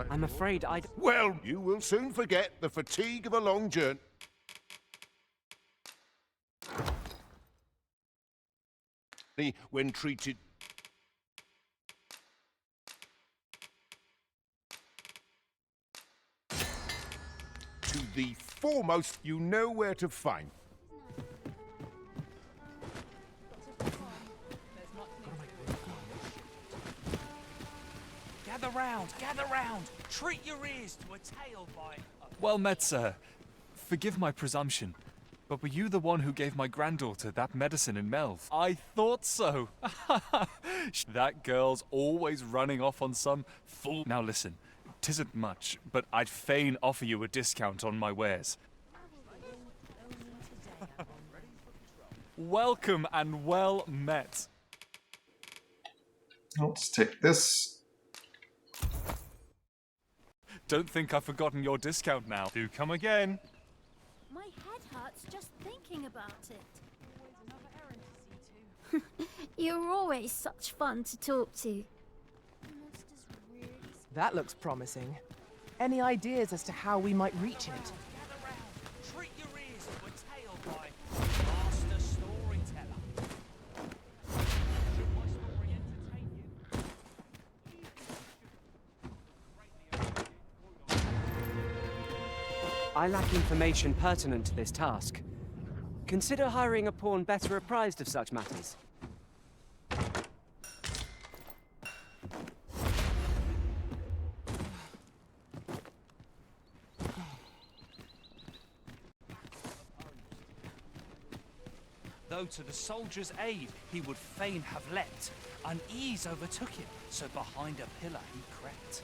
I'm afraid I'd... Well, you will soon forget the fatigue of a long journey when treated... to the foremost. You know where to find. Gather round! Treat your ears to a tail bite! Well met, sir. Forgive my presumption, but were you the one who gave my granddaughter that medicine in Melv? I thought so! That girl's always running off on some fool. Now listen, 'tisn't much, but I'd fain offer you a discount on my wares. Welcome and well met. Let's take this. Don't think I've forgotten your discount now. Do come again. My head hurts just thinking about it. You're always such fun to talk to. That looks promising. Any ideas as to how we might reach it? Treat your ears to a tail bite! Master storyteller! Should my story entertain you? I lack information pertinent to this task. Consider hiring a pawn better apprised of such matters. Though to the soldier's aid he would fain have leapt, unease overtook him, so behind a pillar he crept.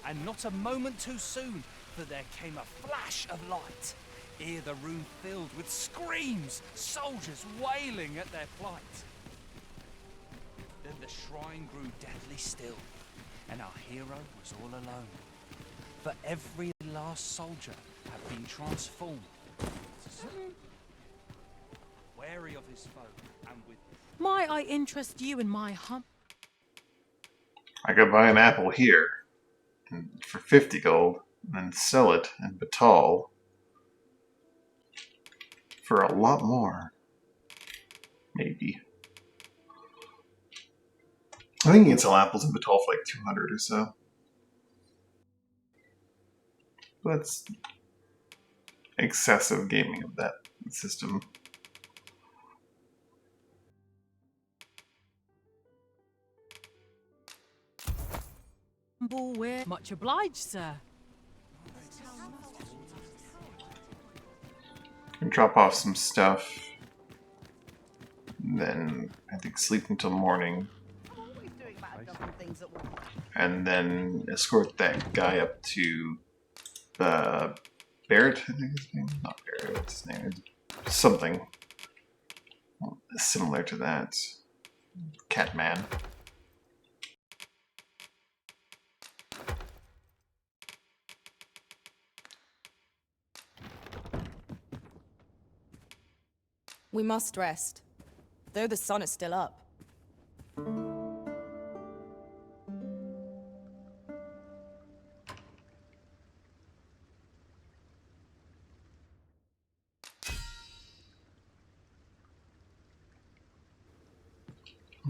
And not a moment too soon, for there came a flash of light. hear the room filled with screams, soldiers wailing at their plight. Then the shrine grew deathly still, and our hero was all alone. For every last soldier had been transformed. Wary of his foe, and with... Might I interest you in my I could buy an apple here for 50 gold, and then sell it in Batal for a lot more. Maybe. I think you can sell apples in Batal for like 200 or so. That's excessive gaming of that system. We're much obliged, sir. And drop off some stuff. And then I think sleep until morning. And then escort that guy up to Barrett, I think his name. Not Barrett, what's his name? Something similar to that. Catman. We must rest, though the sun is still up.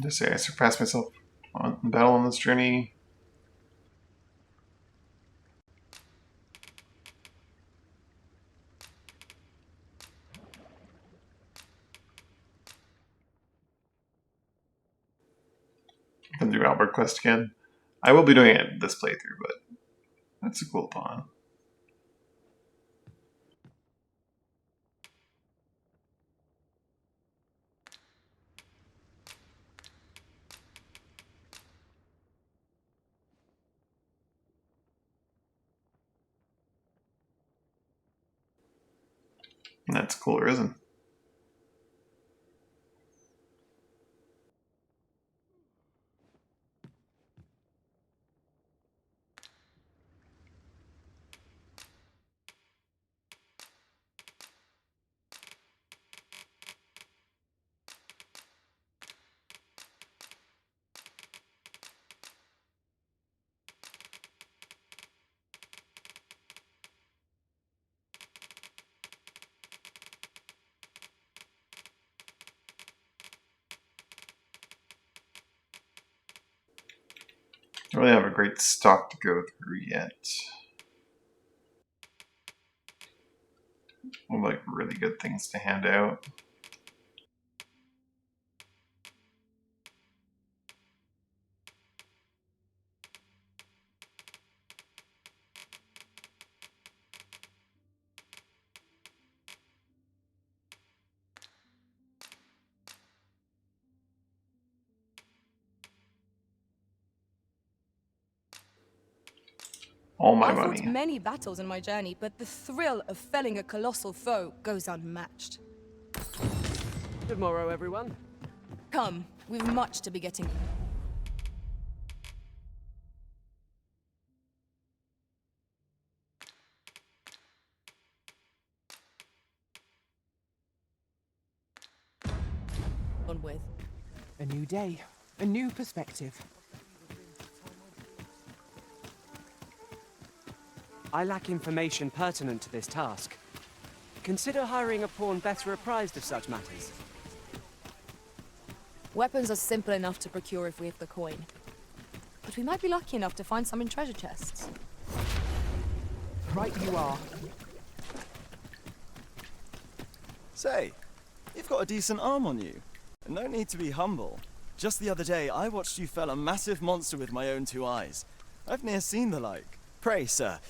Just say I surpassed myself on battle on this journey. Can do Albert Quest again. I will be doing it this playthrough, but that's a cool pawn. That's cooler, isn't it? I don't really have a great stock to go through yet. Like really good things to hand out. All my I've money. fought many battles in my journey, but the thrill of felling a colossal foe goes unmatched. Good morrow, everyone. Come, we've much to be getting. On with. A new day, a new perspective. I lack information pertinent to this task. Consider hiring a pawn better apprised of such matters. Weapons are simple enough to procure if we have the coin. But we might be lucky enough to find some in treasure chests. Right you are. Say, you've got a decent arm on you. No need to be humble. Just the other day, I watched you fell a massive monster with my own two eyes. I've ne'er seen the like. Pray, sir,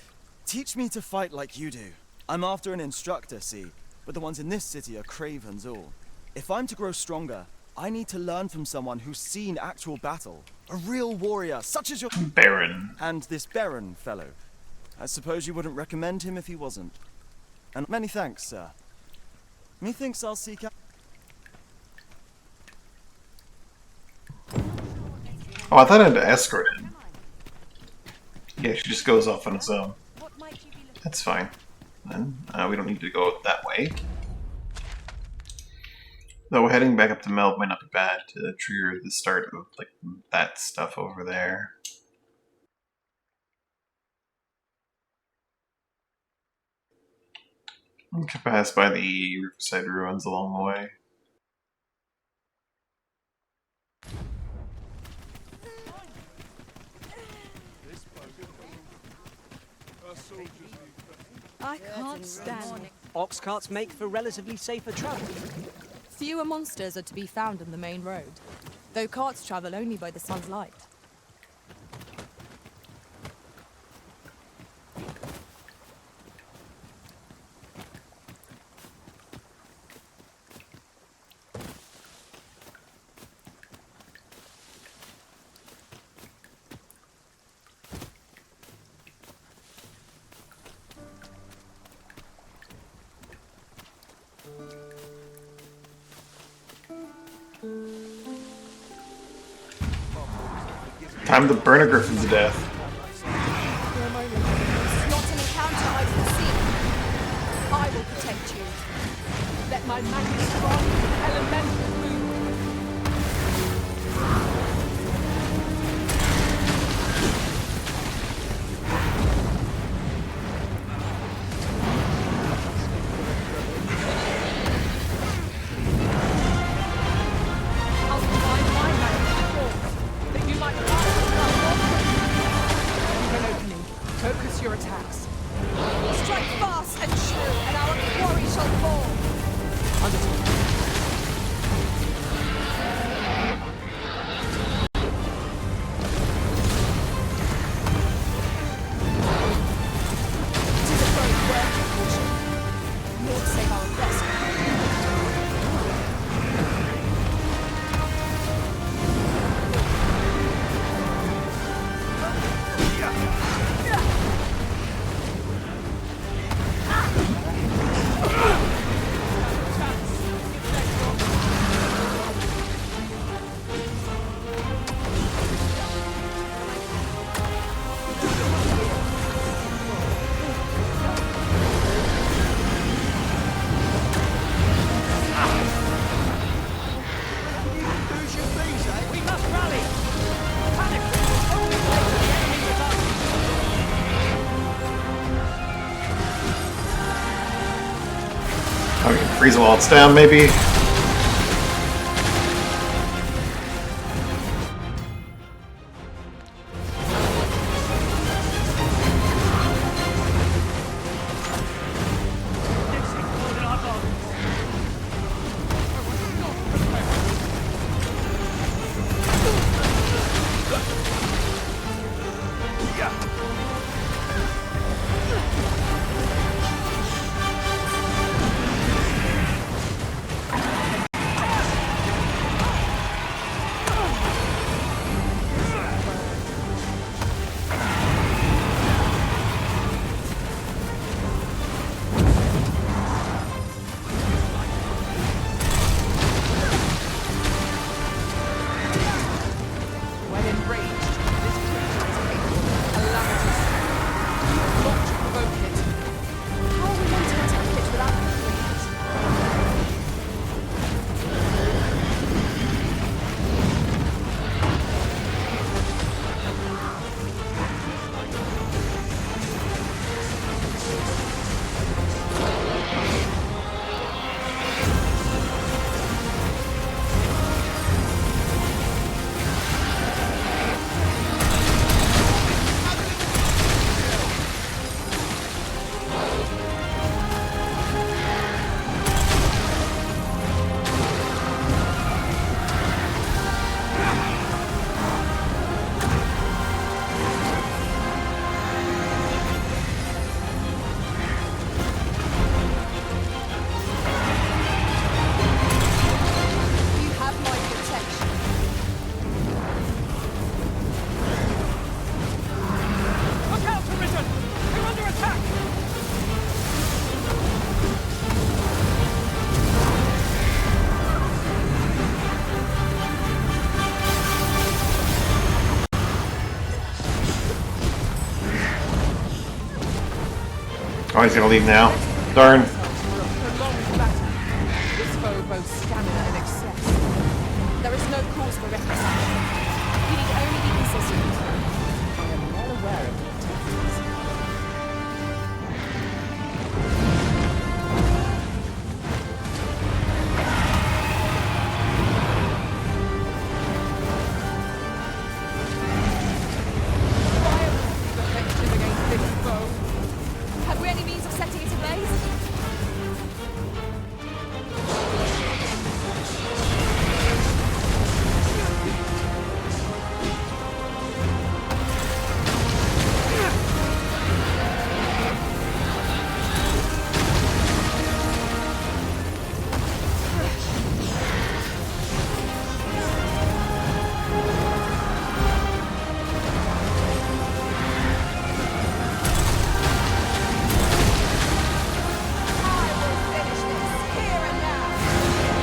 teach me to fight like you do. I'm after an instructor, see, but the ones in this city are cravens all. If I'm to grow stronger, I need to learn from someone who's seen actual battle. A real warrior, such as your... Baron. And this Baron fellow. I suppose you wouldn't recommend him if he wasn't. And many thanks, sir. Methinks I'll seek out... Oh, I thought I had to escort him. Yeah, she just goes off on its own. That's fine. Then we don't need to go that way. Though heading back up to Melv might not be bad to trigger the start of like that stuff over there. We can pass by the Riverside ruins along the way. I can't stand. Ox carts make for relatively safer travel. Fewer monsters are to be found on the main road, though carts travel only by the sun's light. Time to burn a griffin to death. Not an encounter I foresee. I will protect you. Let my magic strong elemental move. I'll provide my magic force that you might rise above more quickly. An opening. Focus your attacks. Strike fast and true, and our quarry shall fall. Understood. It is a very worthy caution. Lord save our best. We must rally! Panic will only place the enemy with us! Oh, we can freeze while it's down, maybe? Oh, he's gonna leave now. Darn. This foe boasts stamina in excess. There is no cause for reconciling. We need only be consistent. I am well aware of the tactics. Fire is effective against this foe. Have we any means of setting it ablaze?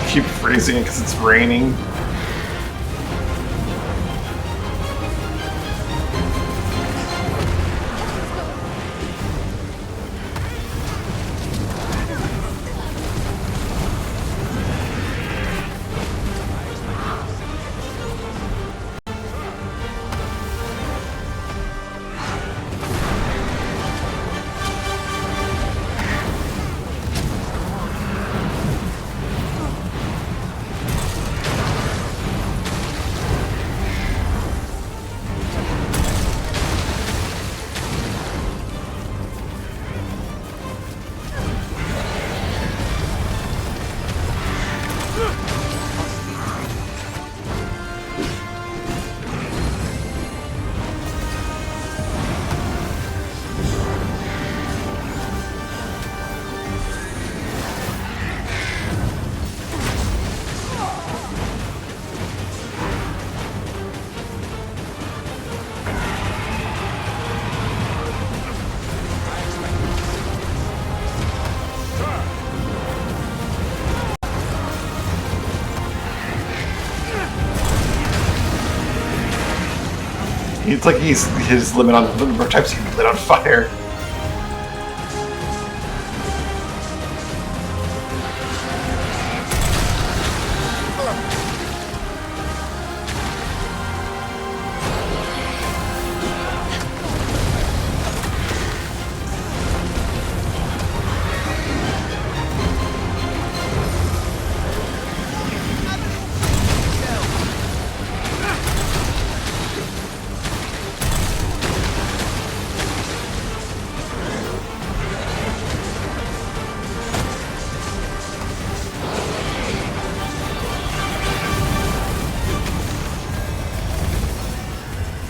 Keep freezing it because it's raining. It's like he's his limit on the number of times he can lit on fire.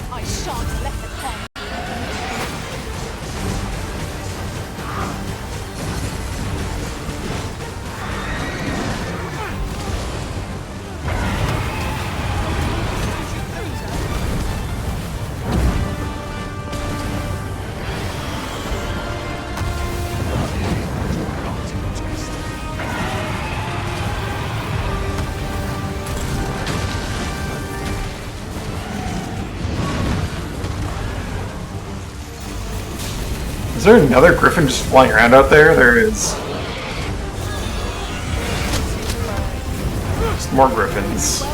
I shan't let the con. Is there another griffin just flying around out there? There is. Just more griffins.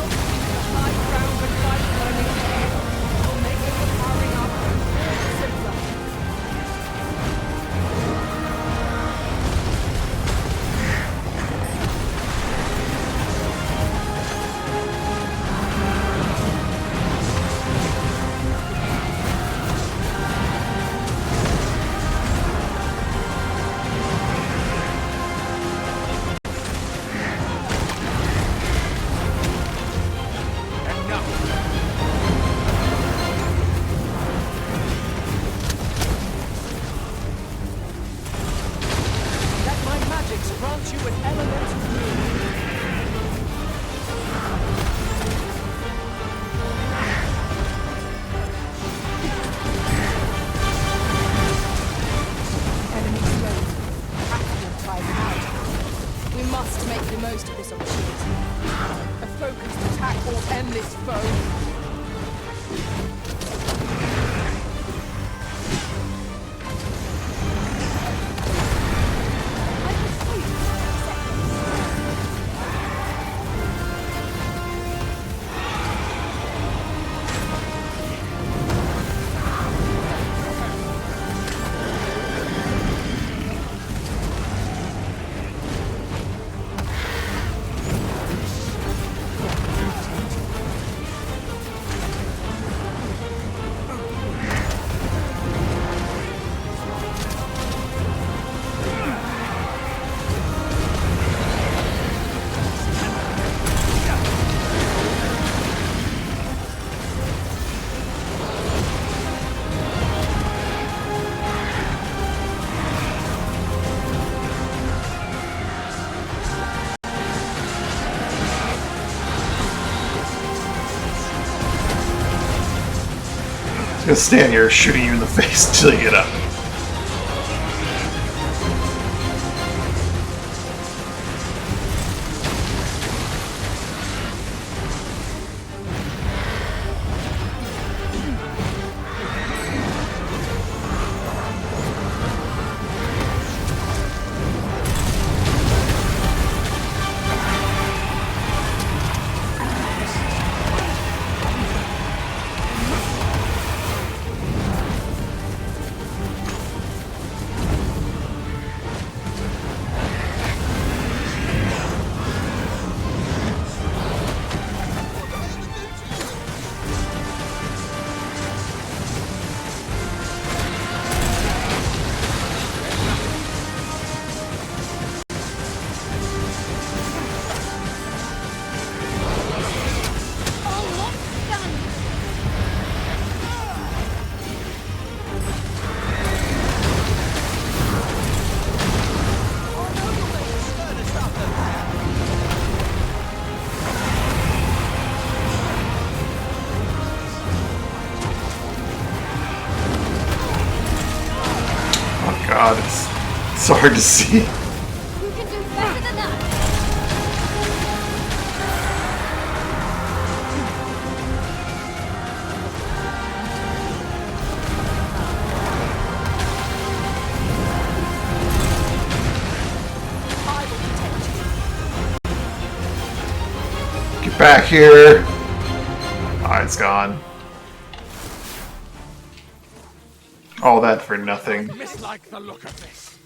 He's gonna stand here shooting you in the face until you get up. God, it's so hard to see. You can do better than that. Get back here! Ah, it's gone. All that for nothing. Mislike the look of this.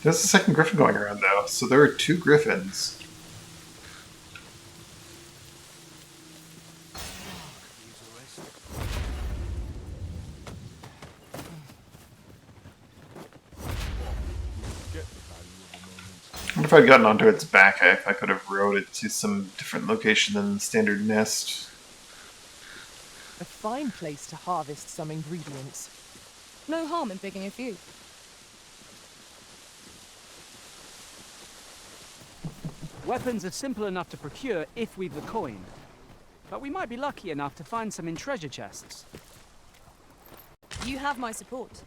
There's a second griffin going around though, so there are 2 griffins. I wonder if I'd gotten onto its back, if I could have rode it to some different location than the standard nest. A fine place to harvest some ingredients. No harm in picking a few. Weapons are simple enough to procure if we've the coin. But we might be lucky enough to find some in treasure chests. You have my support.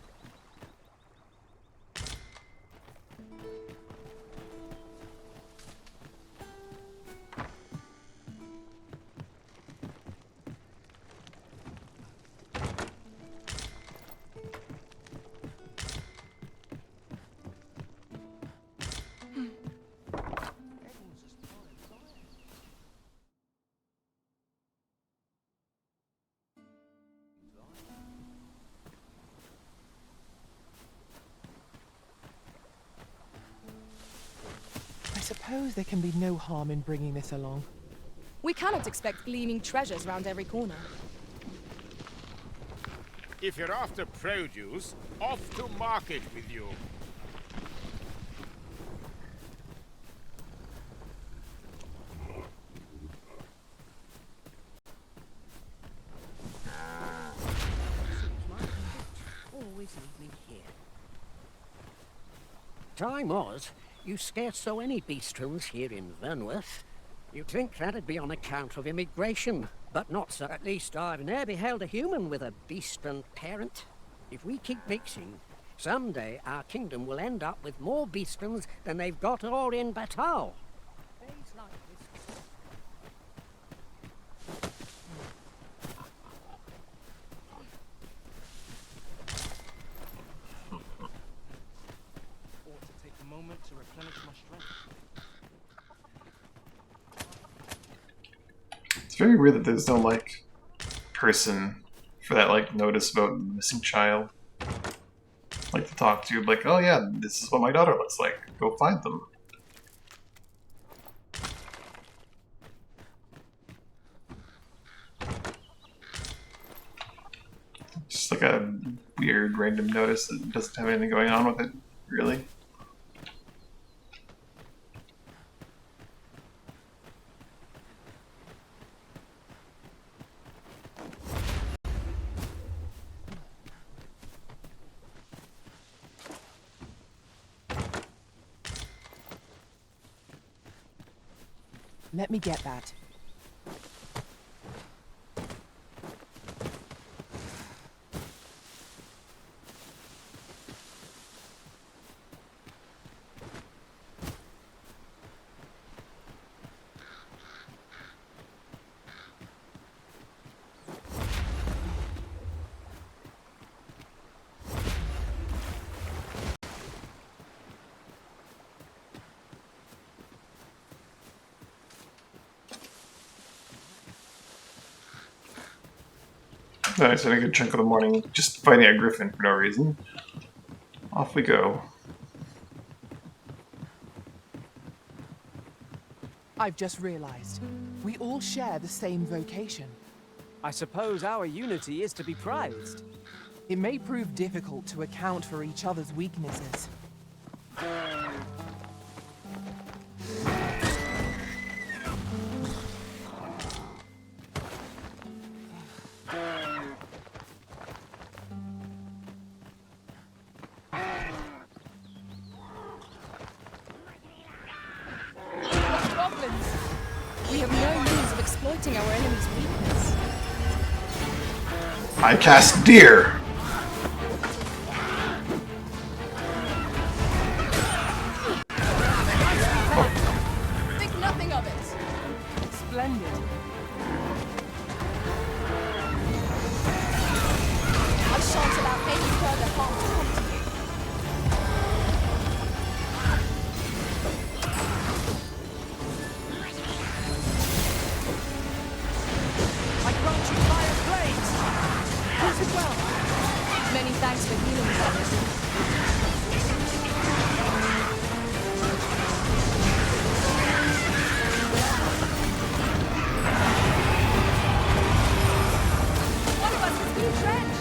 I suppose there can be no harm in bringing this along. We cannot expect gleaming treasures round every corner. If you're after produce, off to market with you. Always leave me here. Time was, you scarce saw any beastrons here in Vernworth. You'd think that'd be on account of immigration, but not so. At least I've ne'er beheld a human with a beastron parent. If we keep mixing, someday our kingdom will end up with more beastrons than they've got all in Batal. To replenish my strength. It's very weird that there's no, like, person for that, like, notice about the missing child. Like, to talk to, like, oh yeah, this is what my daughter looks like. Go find them. Just like a weird random notice that doesn't have anything going on with it, really. Let me get that. I spent a good chunk of the morning just fighting a griffin for no reason. Off we go. I've just realized. We all share the same vocation. I suppose our unity is to be prized. It may prove difficult to account for each other's weaknesses. Goblins! We have no means of exploiting our enemy's weakness. I cast deer. Think nothing of it. Splendid. I shan't allow any further harm to come to you. I grant you fire blades! Use it well! Many thanks for healing me, Anderson. One of us has been drenched!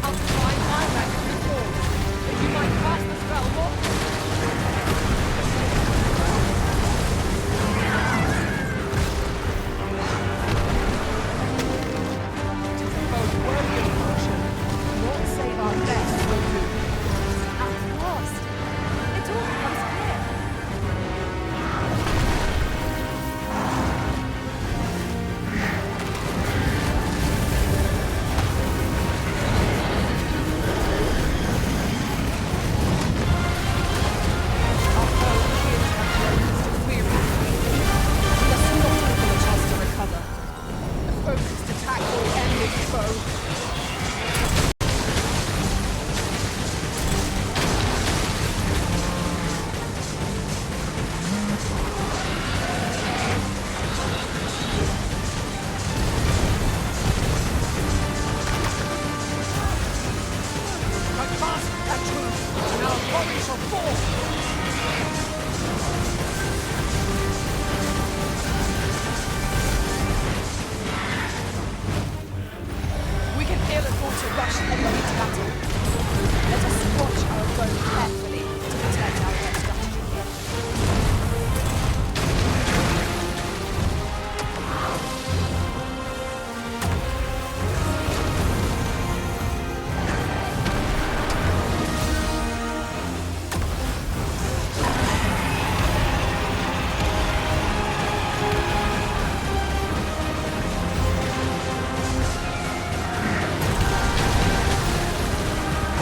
I'll try my best to reform, but you might pass the spell more. Both worthy of caution. Not save our best will do. At last, it all becomes clear. Focused attack will end this foe. Advance that truth, and our bodies shall fall! We can ill afford to rush headlong into battle. Let us watch our road carefully to protect our next strategy here.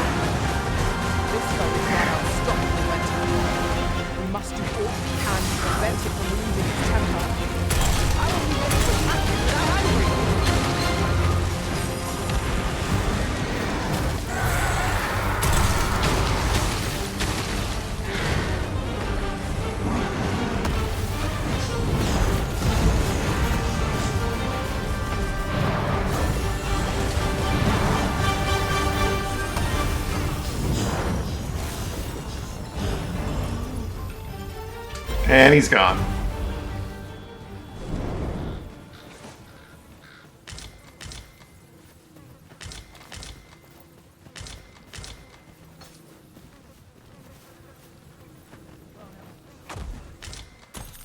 This foe is not unstoppable when turned. We must do all we can to prevent it from losing its temper. I will be ready to attack it without angry. And he's gone.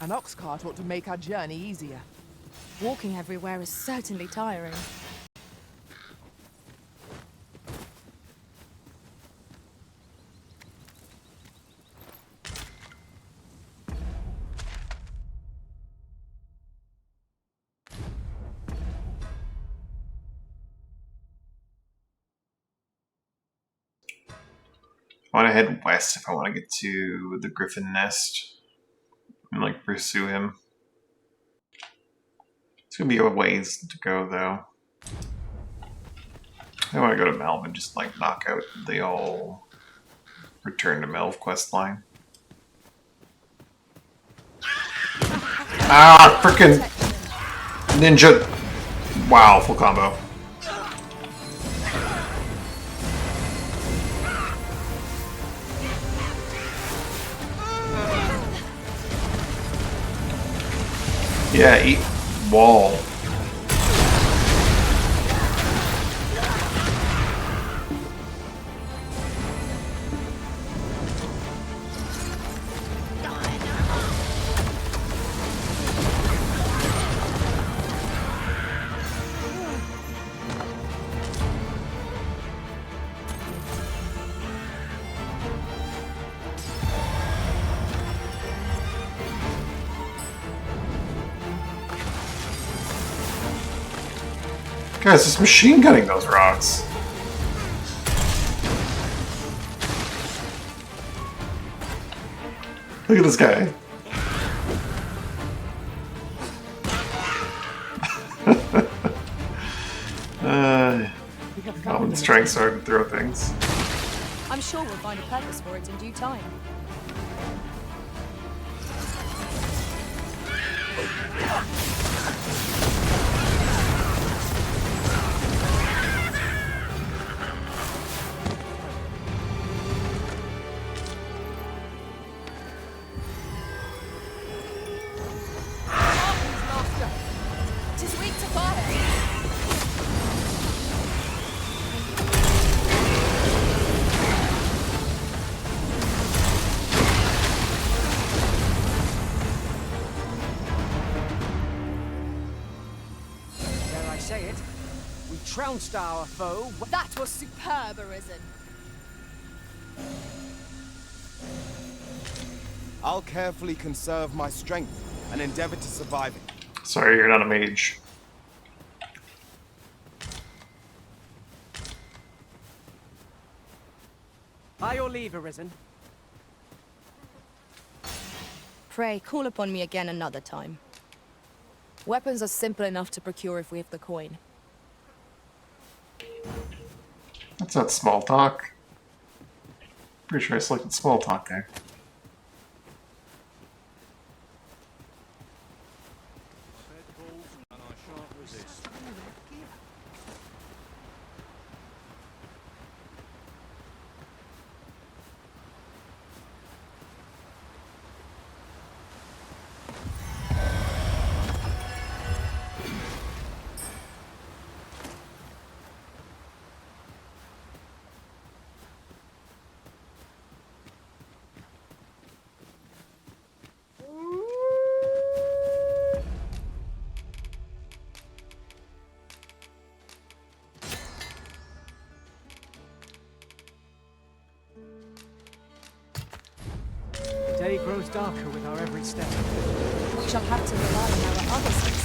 An ox cart ought to make our journey easier. Walking everywhere is certainly tiring. I want to head west if I want to get to the Griffin Nest and like pursue him. It's gonna be a ways to go though. I want to go to Melv and just like knock out the old Return to Melv quest line. Ah, frickin' ninja! Wow, full combo. Yeah, eat wall. Guys, just machine gunning those rocks. Look at this guy. Common strength so I can throw things. I'm sure we'll find a purpose for it in due time. Tis weak to fire. Dare I say it? We trounced our foe. That was superb, Arisen. I'll carefully conserve my strength and endeavor to survive it. Sorry, you're not a mage. By your leave, Arisen. Pray, call upon me again another time. Weapons are simple enough to procure if we have the coin. That's not small talk. Pretty sure I selected small talk there. The day grows darker with our every step. We shall have to rely on our other senses.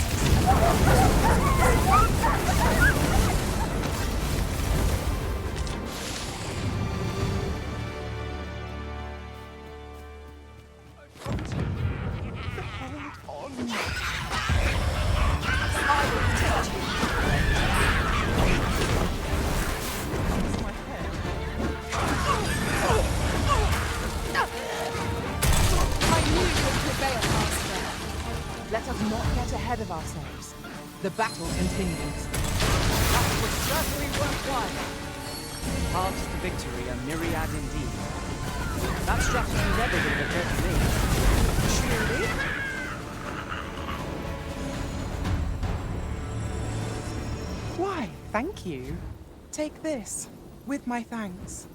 Let us not get ahead of ourselves. The battle continues. That was certainly worthwhile. Paths to victory are myriad indeed. That strategy never would have occurred to me. Truly? Why, thank you. Take this, with my thanks.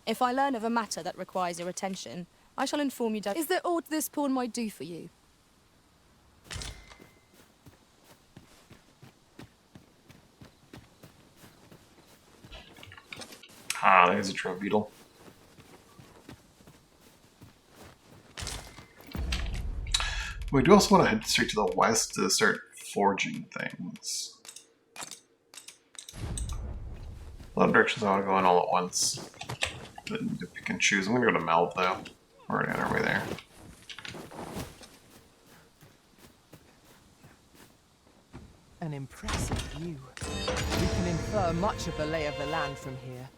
If I learn of a matter that requires your attention, I shall inform you. Is there aught this pawn might do for you? Ah, there's a drug beetle. We do also want to head straight to the west to start forging things. A lot of directions I want to go in all at once. But if you can choose, I'm going to go to Melv though. We're already on our way there. An impressive view. We can infer much of the lay of the land from here.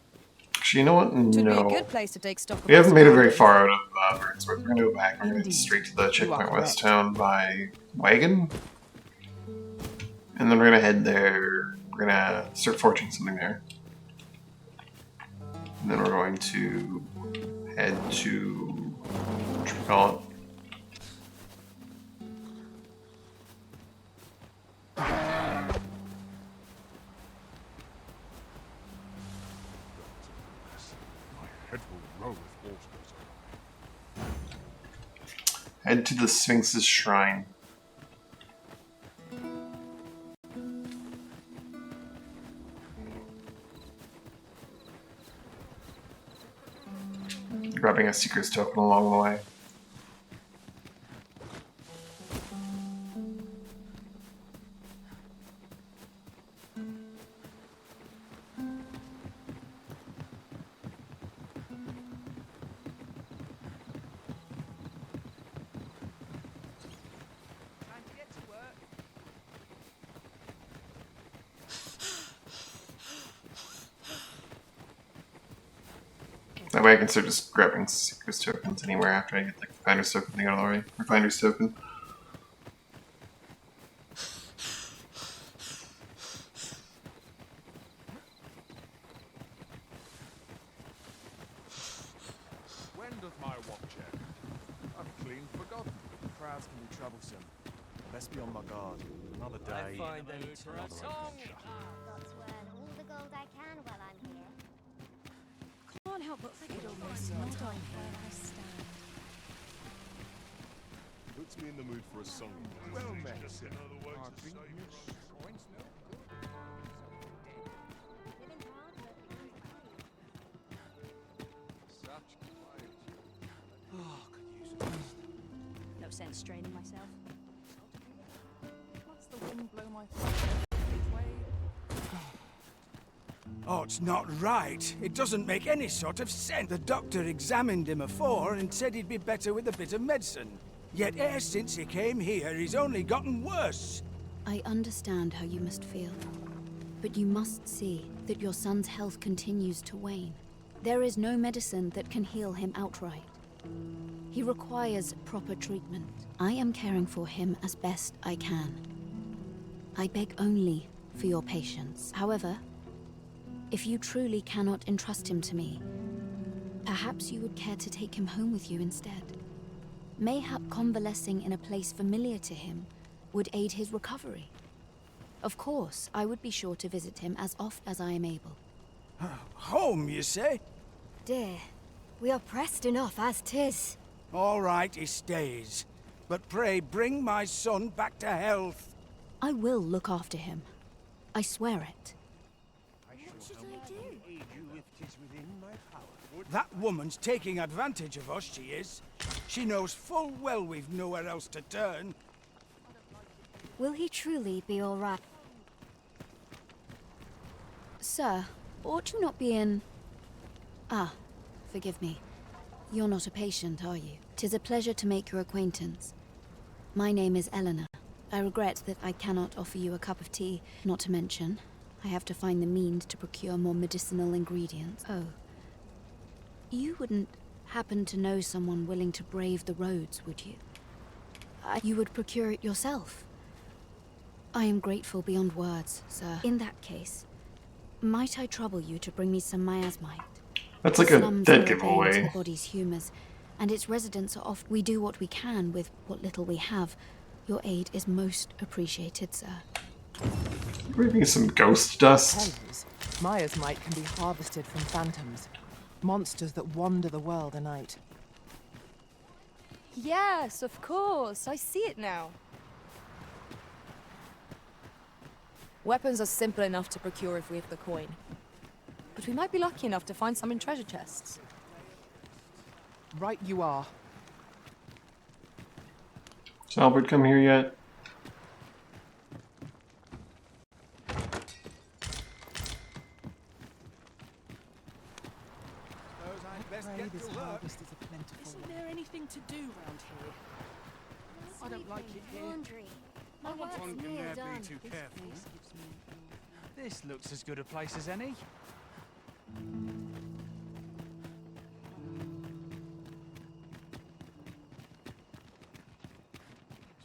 Actually, you know what? Would be a No. good place to take stock of We haven't what's made it going very on. far out of Burnsworth. We're going to go back. We're going to head straight to the checkpoint west town by wagon. And then we're going to head there. We're going to start forging something there. And then we're going to head to, what should we call it? Head to the Sphinx's shrine. Grabbing a Seeker's token along the way. That way I can start just grabbing Seeker's tokens anywhere after I get the Finder's token thing out of the way. Or Finder's token. When does my watch end? I've clean forgotten. Crowds can be troublesome. Best be on my guard. Another day. find any another adventure. Got to earn all the gold I can while I'm here. Can't help but think it almost where I stand. Puts me in the mood for a song. Well met. No sense straining myself. Must the wind blow my thoughts each way? Oh, it's not right. It doesn't make any sort of sense. The doctor examined him afore and said he'd be better with a bit of medicine. Yet ever since he came here, he's only gotten worse. I understand how you must feel. But you must see that your son's health continues to wane. There is no medicine that can heal him outright. He requires proper treatment. I am caring for him as best I can. I beg only for your patience. However, if you truly cannot entrust him to me, perhaps you would care to take him home with you instead. Mayhap convalescing in a place familiar to him would aid his recovery. Of course, I would be sure to visit him as oft as I am able. Home, you say? Dear, we are pressed enough as 'tis. All right, he stays. But pray, bring my son back to health. I will look after him. I swear it. What should I do? That woman's taking advantage of us, she is. She knows full well we've nowhere else to turn. Will he truly be all right? Sir, ought you not be in... Ah, forgive me. You're not a patient, are you? 'Tis a pleasure to make your acquaintance. My name is Eleanor. I regret that I cannot offer you a cup of tea, not to mention, I have to find the means to procure more medicinal ingredients. Oh. You wouldn't happen to know someone willing to brave the roads, would you? You would procure it yourself. I am grateful beyond words, sir. In that case, might I trouble you to bring me some miasmite? That's like a dead giveaway. The body's humors, and its residents are oft. We do what we can with what little we have. Your aid is most appreciated, sir. Bring me some ghost dust. Miasmite can be harvested from phantoms. Monsters that wander the world a night. Yes, of course. I see it now. Weapons are simple enough to procure if we have the coin. But we might be lucky enough to find some in treasure chests. Right you are. Has Albert come here yet? Isn't there anything to do round here? I don't like it here. My work's One can near ne'er done. be too careful. This looks as good a place as any.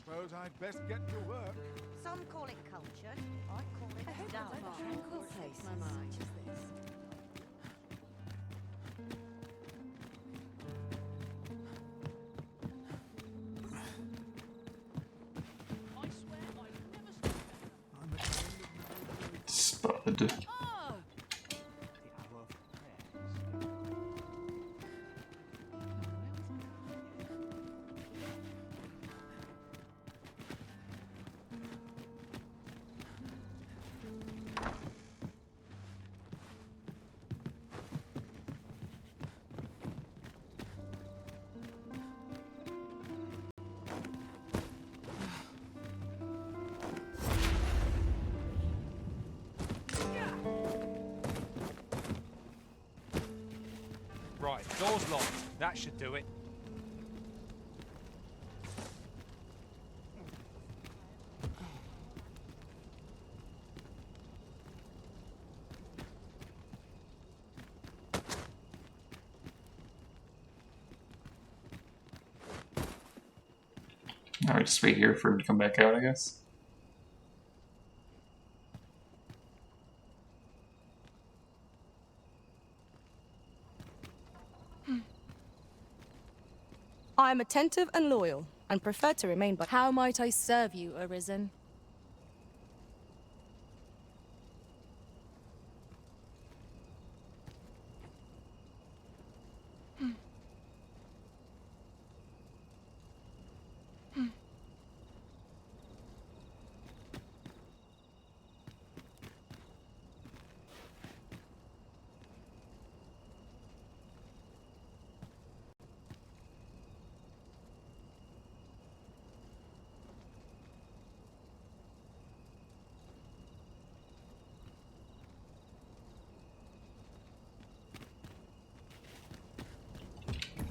Suppose I'd best get to work. Some call it culture. I call it Dogma. Tranquil place, my mind. Spud. Right, door's locked. That should do it. Alright, just wait here for him to come back out, I guess. I am attentive and loyal, and prefer to remain, but how might I serve you, Arisen?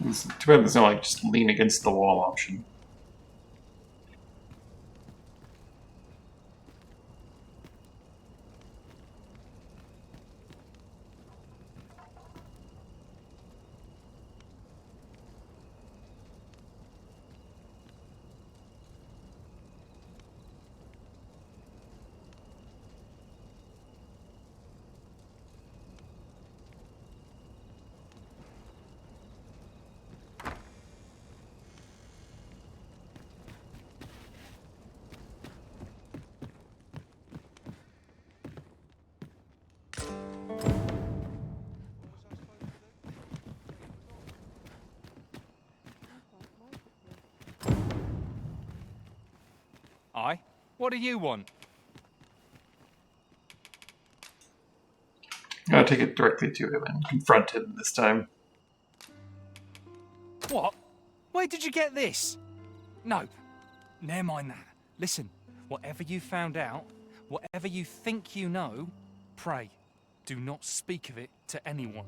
It's too bad there's no, like, just lean against the wall option. Aye? What do you want? Gotta take it directly to him and confront him this time. What? Where did you get this? No. Never mind that. Listen, whatever you found out, whatever you think you know, pray, do not speak of it to anyone.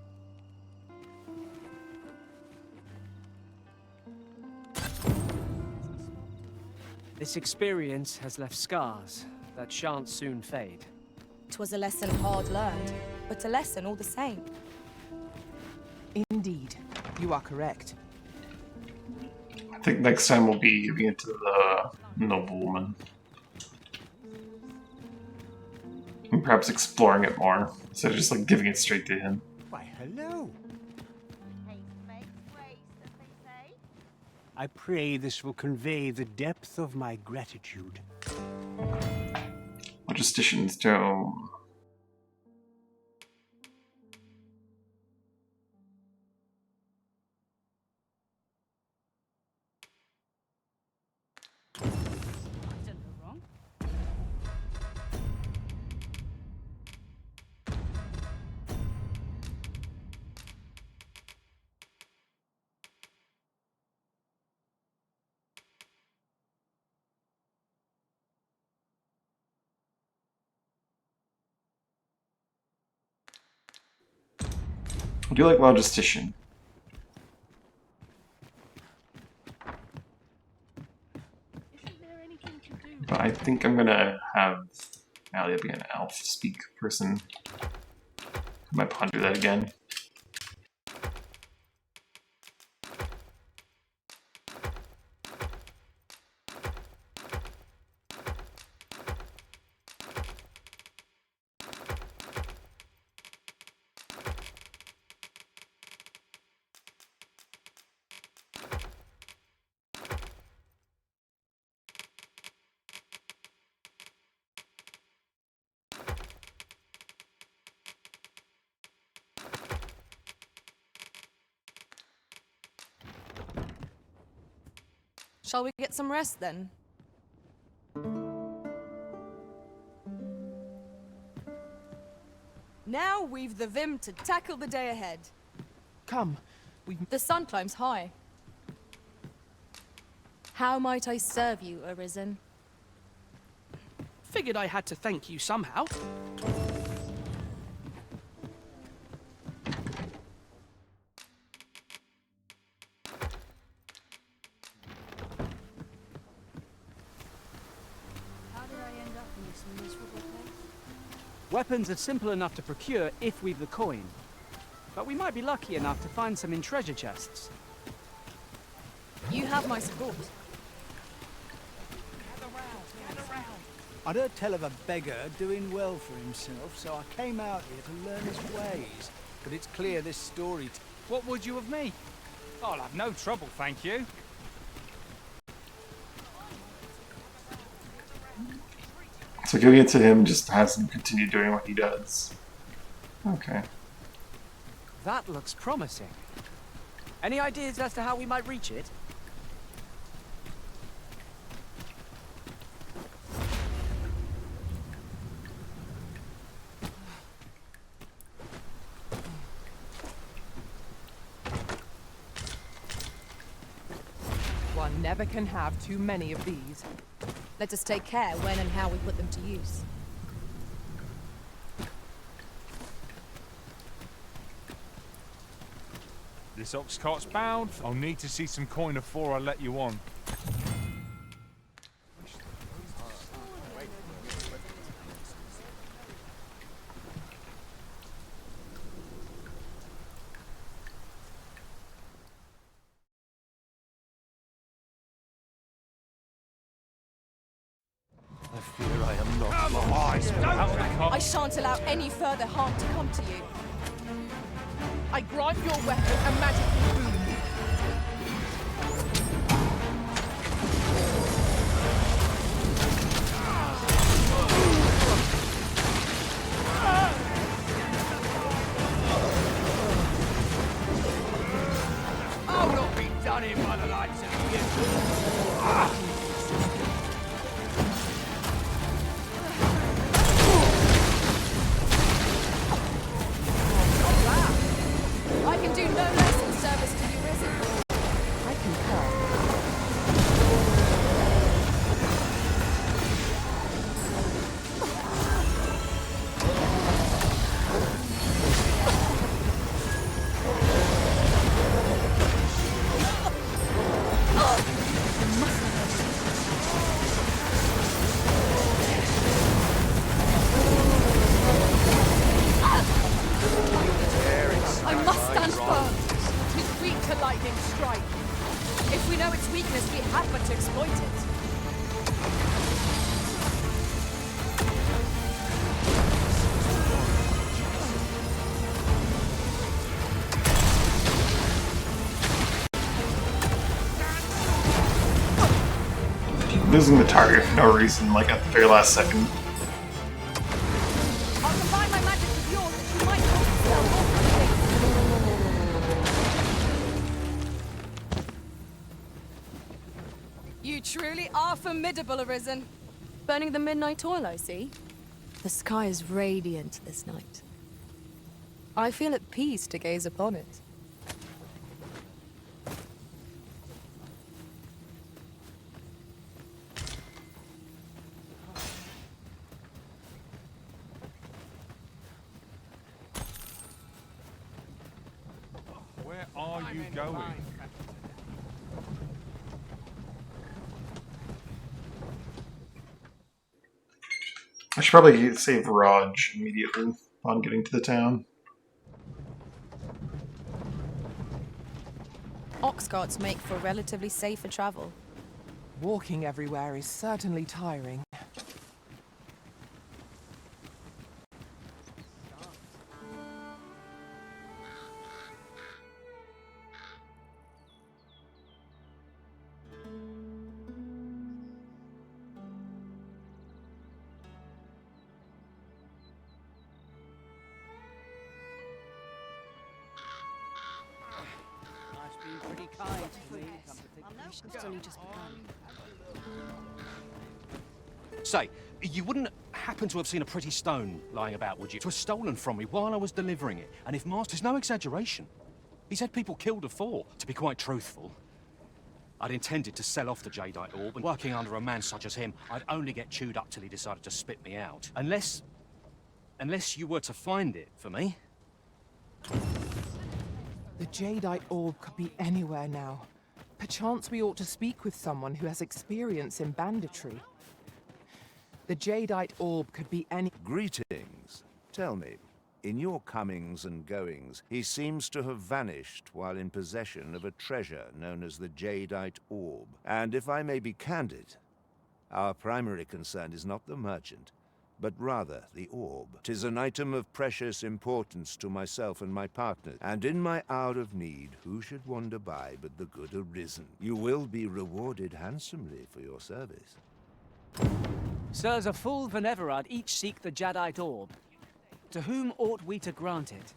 This experience has left scars that shan't soon fade. 'Twas a lesson hard learned, but a lesson all the same. Indeed, you are correct. I think next time we'll be giving it to the noblewoman. And perhaps exploring it more, instead of just like giving it straight to him. Why, hello. I pray this will convey the depth of my gratitude. Logistician's Dome. I do like logistician. But I think I'm gonna have Alia be an elf speak person. I might ponder that again. Shall we get some rest then? Now we've the vim to tackle the day ahead. Come, The sun climbs high. How might I serve you, Arisen? figured I had to thank you somehow. How did I end up in this miserable place? Weapons are simple enough to procure if we've the coin. But we might be lucky enough to find some in treasure chests. You have my support. I'd heard tell of a beggar doing well for himself, so I came out here to learn his ways. But it's clear this story... What would you of me? I'll have no trouble, thank you. So giving it to him just has him continue doing what he does. Okay. That looks promising. Any ideas as to how we might reach it? One never can have too many of these. Let us take care when and how we put them to use. This ox cart's bound. I'll need to see some coin before I let you on. I fear I am not long. I shan't allow any further harm to come to you. I grant your weapon a magical boon. I'll not be done in by the likes of you. I can do no less in service to you, Risen. I concur. I must stand firm. Tis weak to lightning strike. If we know its weakness, we have but to exploit it. Losing the target for no reason, like at the very last second. I'll combine my magic with yours that you might call yourself more. You truly are formidable, Arisen. Burning the midnight oil, I see. The sky is radiant this night. I feel at peace to gaze upon it. you going? I should probably save Raj immediately upon getting to the town. Ox carts make for relatively safer travel. Walking everywhere is certainly tiring. Pretty kind to me, come to think of it. It's only just begun. Say, you wouldn't happen to have seen a pretty stone lying about, would you? It was stolen from me while I was delivering it, and if Master's no exaggeration, he's had people killed before. To be quite truthful, I'd intended to sell off the jadeite orb, and working under a man such as him, I'd only get chewed up till he decided to spit me out. Unless you were to find it for me. The jadeite orb could be anywhere now. Perchance we ought to speak with someone who has experience in banditry. The jadeite orb could be any... Greetings. Tell me, in your comings and goings, he seems to have vanished while in possession of a treasure known as the jadeite orb. And if I may be candid, our primary concern is not the merchant, but rather the orb. 'Tis an item of precious importance to myself and my partners, and in my hour of need, who should wander by but the good Arisen? You will be rewarded handsomely for your service. Sirs, a full Veneverad each seek the jadeite orb. To whom ought we to grant it?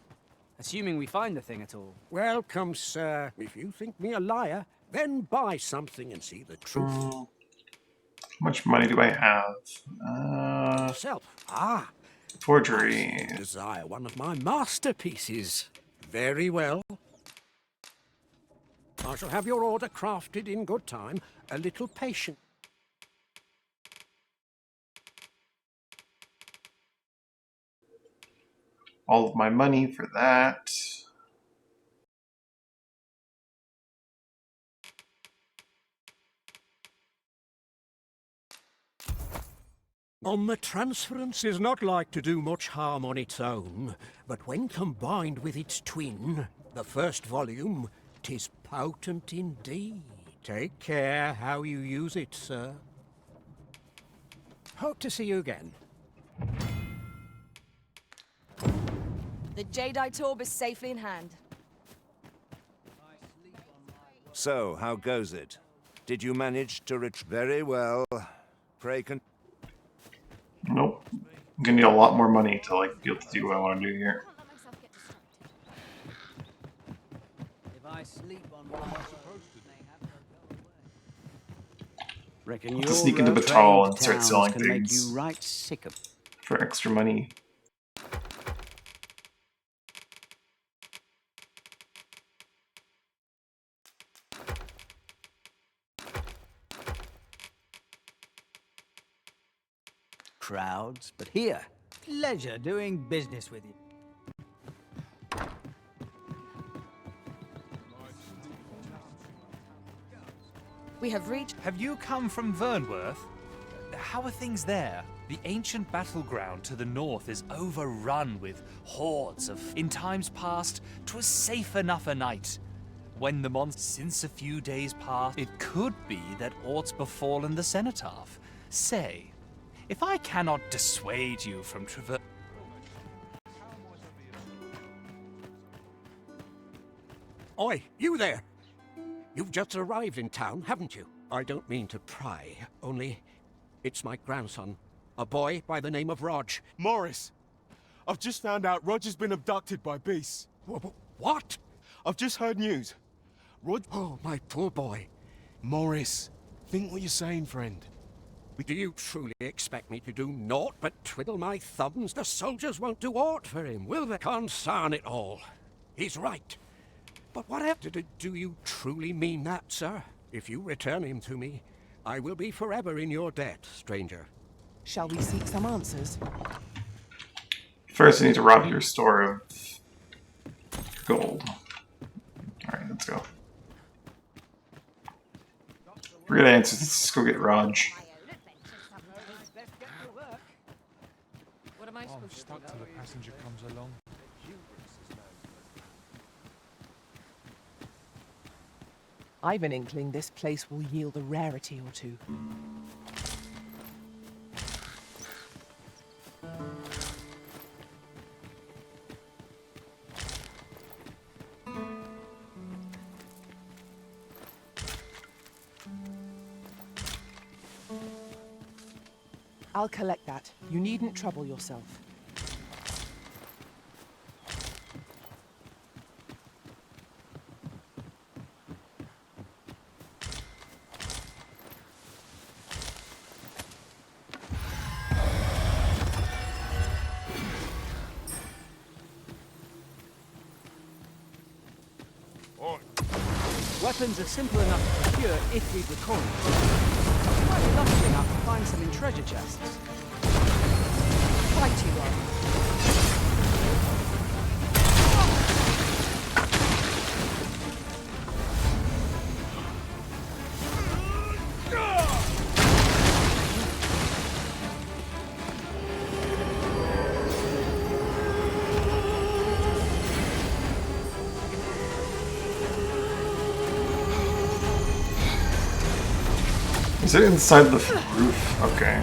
Assuming we find the thing at all. Welcome, sir. If you think me a liar, then buy something and see the truth. How much money do I have? Self. Forgery. Desire one of my masterpieces. Very well. I shall have your order crafted in good time. A little patience. All of my money for that. The transference is not like to do much harm on its own, but when combined with its twin, the first volume, 'tis potent indeed. Take care how you use it, sir. Hope to see you again. The jadeite orb is safely in hand. So, how goes it? Did you manage to reach very well? Pray Nope. I'm gonna need a lot more money to be able to do what I want to do here. If I sleep on what I'm supposed to reckon I'll have to sneak into Batal and start selling can make things you right sick of for extra money. crowds, but here, pleasure doing business with you. We have reached... Have you come from Vernworth? How are things there? The ancient battleground to the north is overrun with hordes of... In times past, 'twas safe enough a night. When the months since a few days past, it could be that aught's befallen the cenotaph. Say, if I cannot dissuade you from traver... Oi, you there! You've just arrived in town, haven't you? I don't mean to pry, only it's my grandson, a boy by the name of Rog. Morris, I've just found out Roger's been abducted by beasts. What? I've just heard news. Oh, my poor boy. Morris, think what you're saying, friend. Do you truly expect me to do naught but twiddle my thumbs? The soldiers won't do aught for him, will they? Concern it all. He's right. But whatever do you truly mean that, sir? If you return him to me, I will be forever in your debt, stranger. Shall we seek some answers? First, I need to rob your store of gold. Alright, let's go. Forget answers. Let's just go get Raj. What am I supposed to Stuck till the passenger comes along. I've an inkling this place will yield a rarity or two. I'll collect that. You needn't trouble yourself. Weapons are simple enough to procure if we recoil. We might be lucky enough to find some in treasure chests. Right you are. Is it inside the roof? Okay.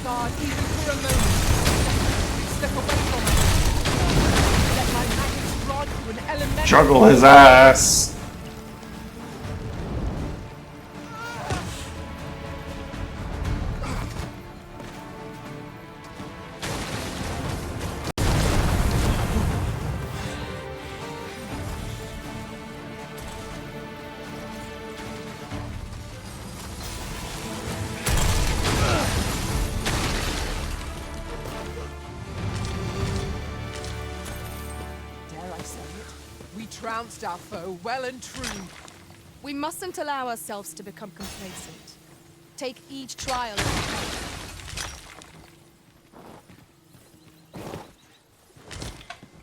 guard even for a moment. Step away from us. Let my magic rod to an elemental. Juggle his ass. Trounced our foe well and true. We mustn't allow ourselves to become complacent. Take each trial as it comes.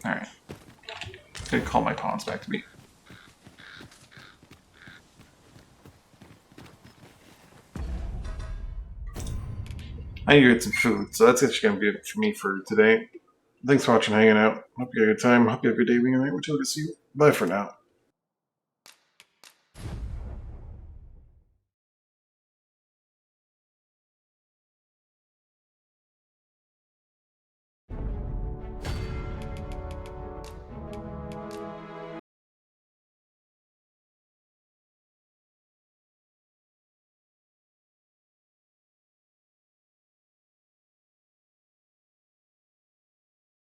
Alright. Gonna call my pawns back to me. I need to get some food, so that's actually gonna be it for me for today. Thanks for watching, hanging out. Hope you had a good time. Hope you have a good day, week, and night. We'll see you. Bye for now.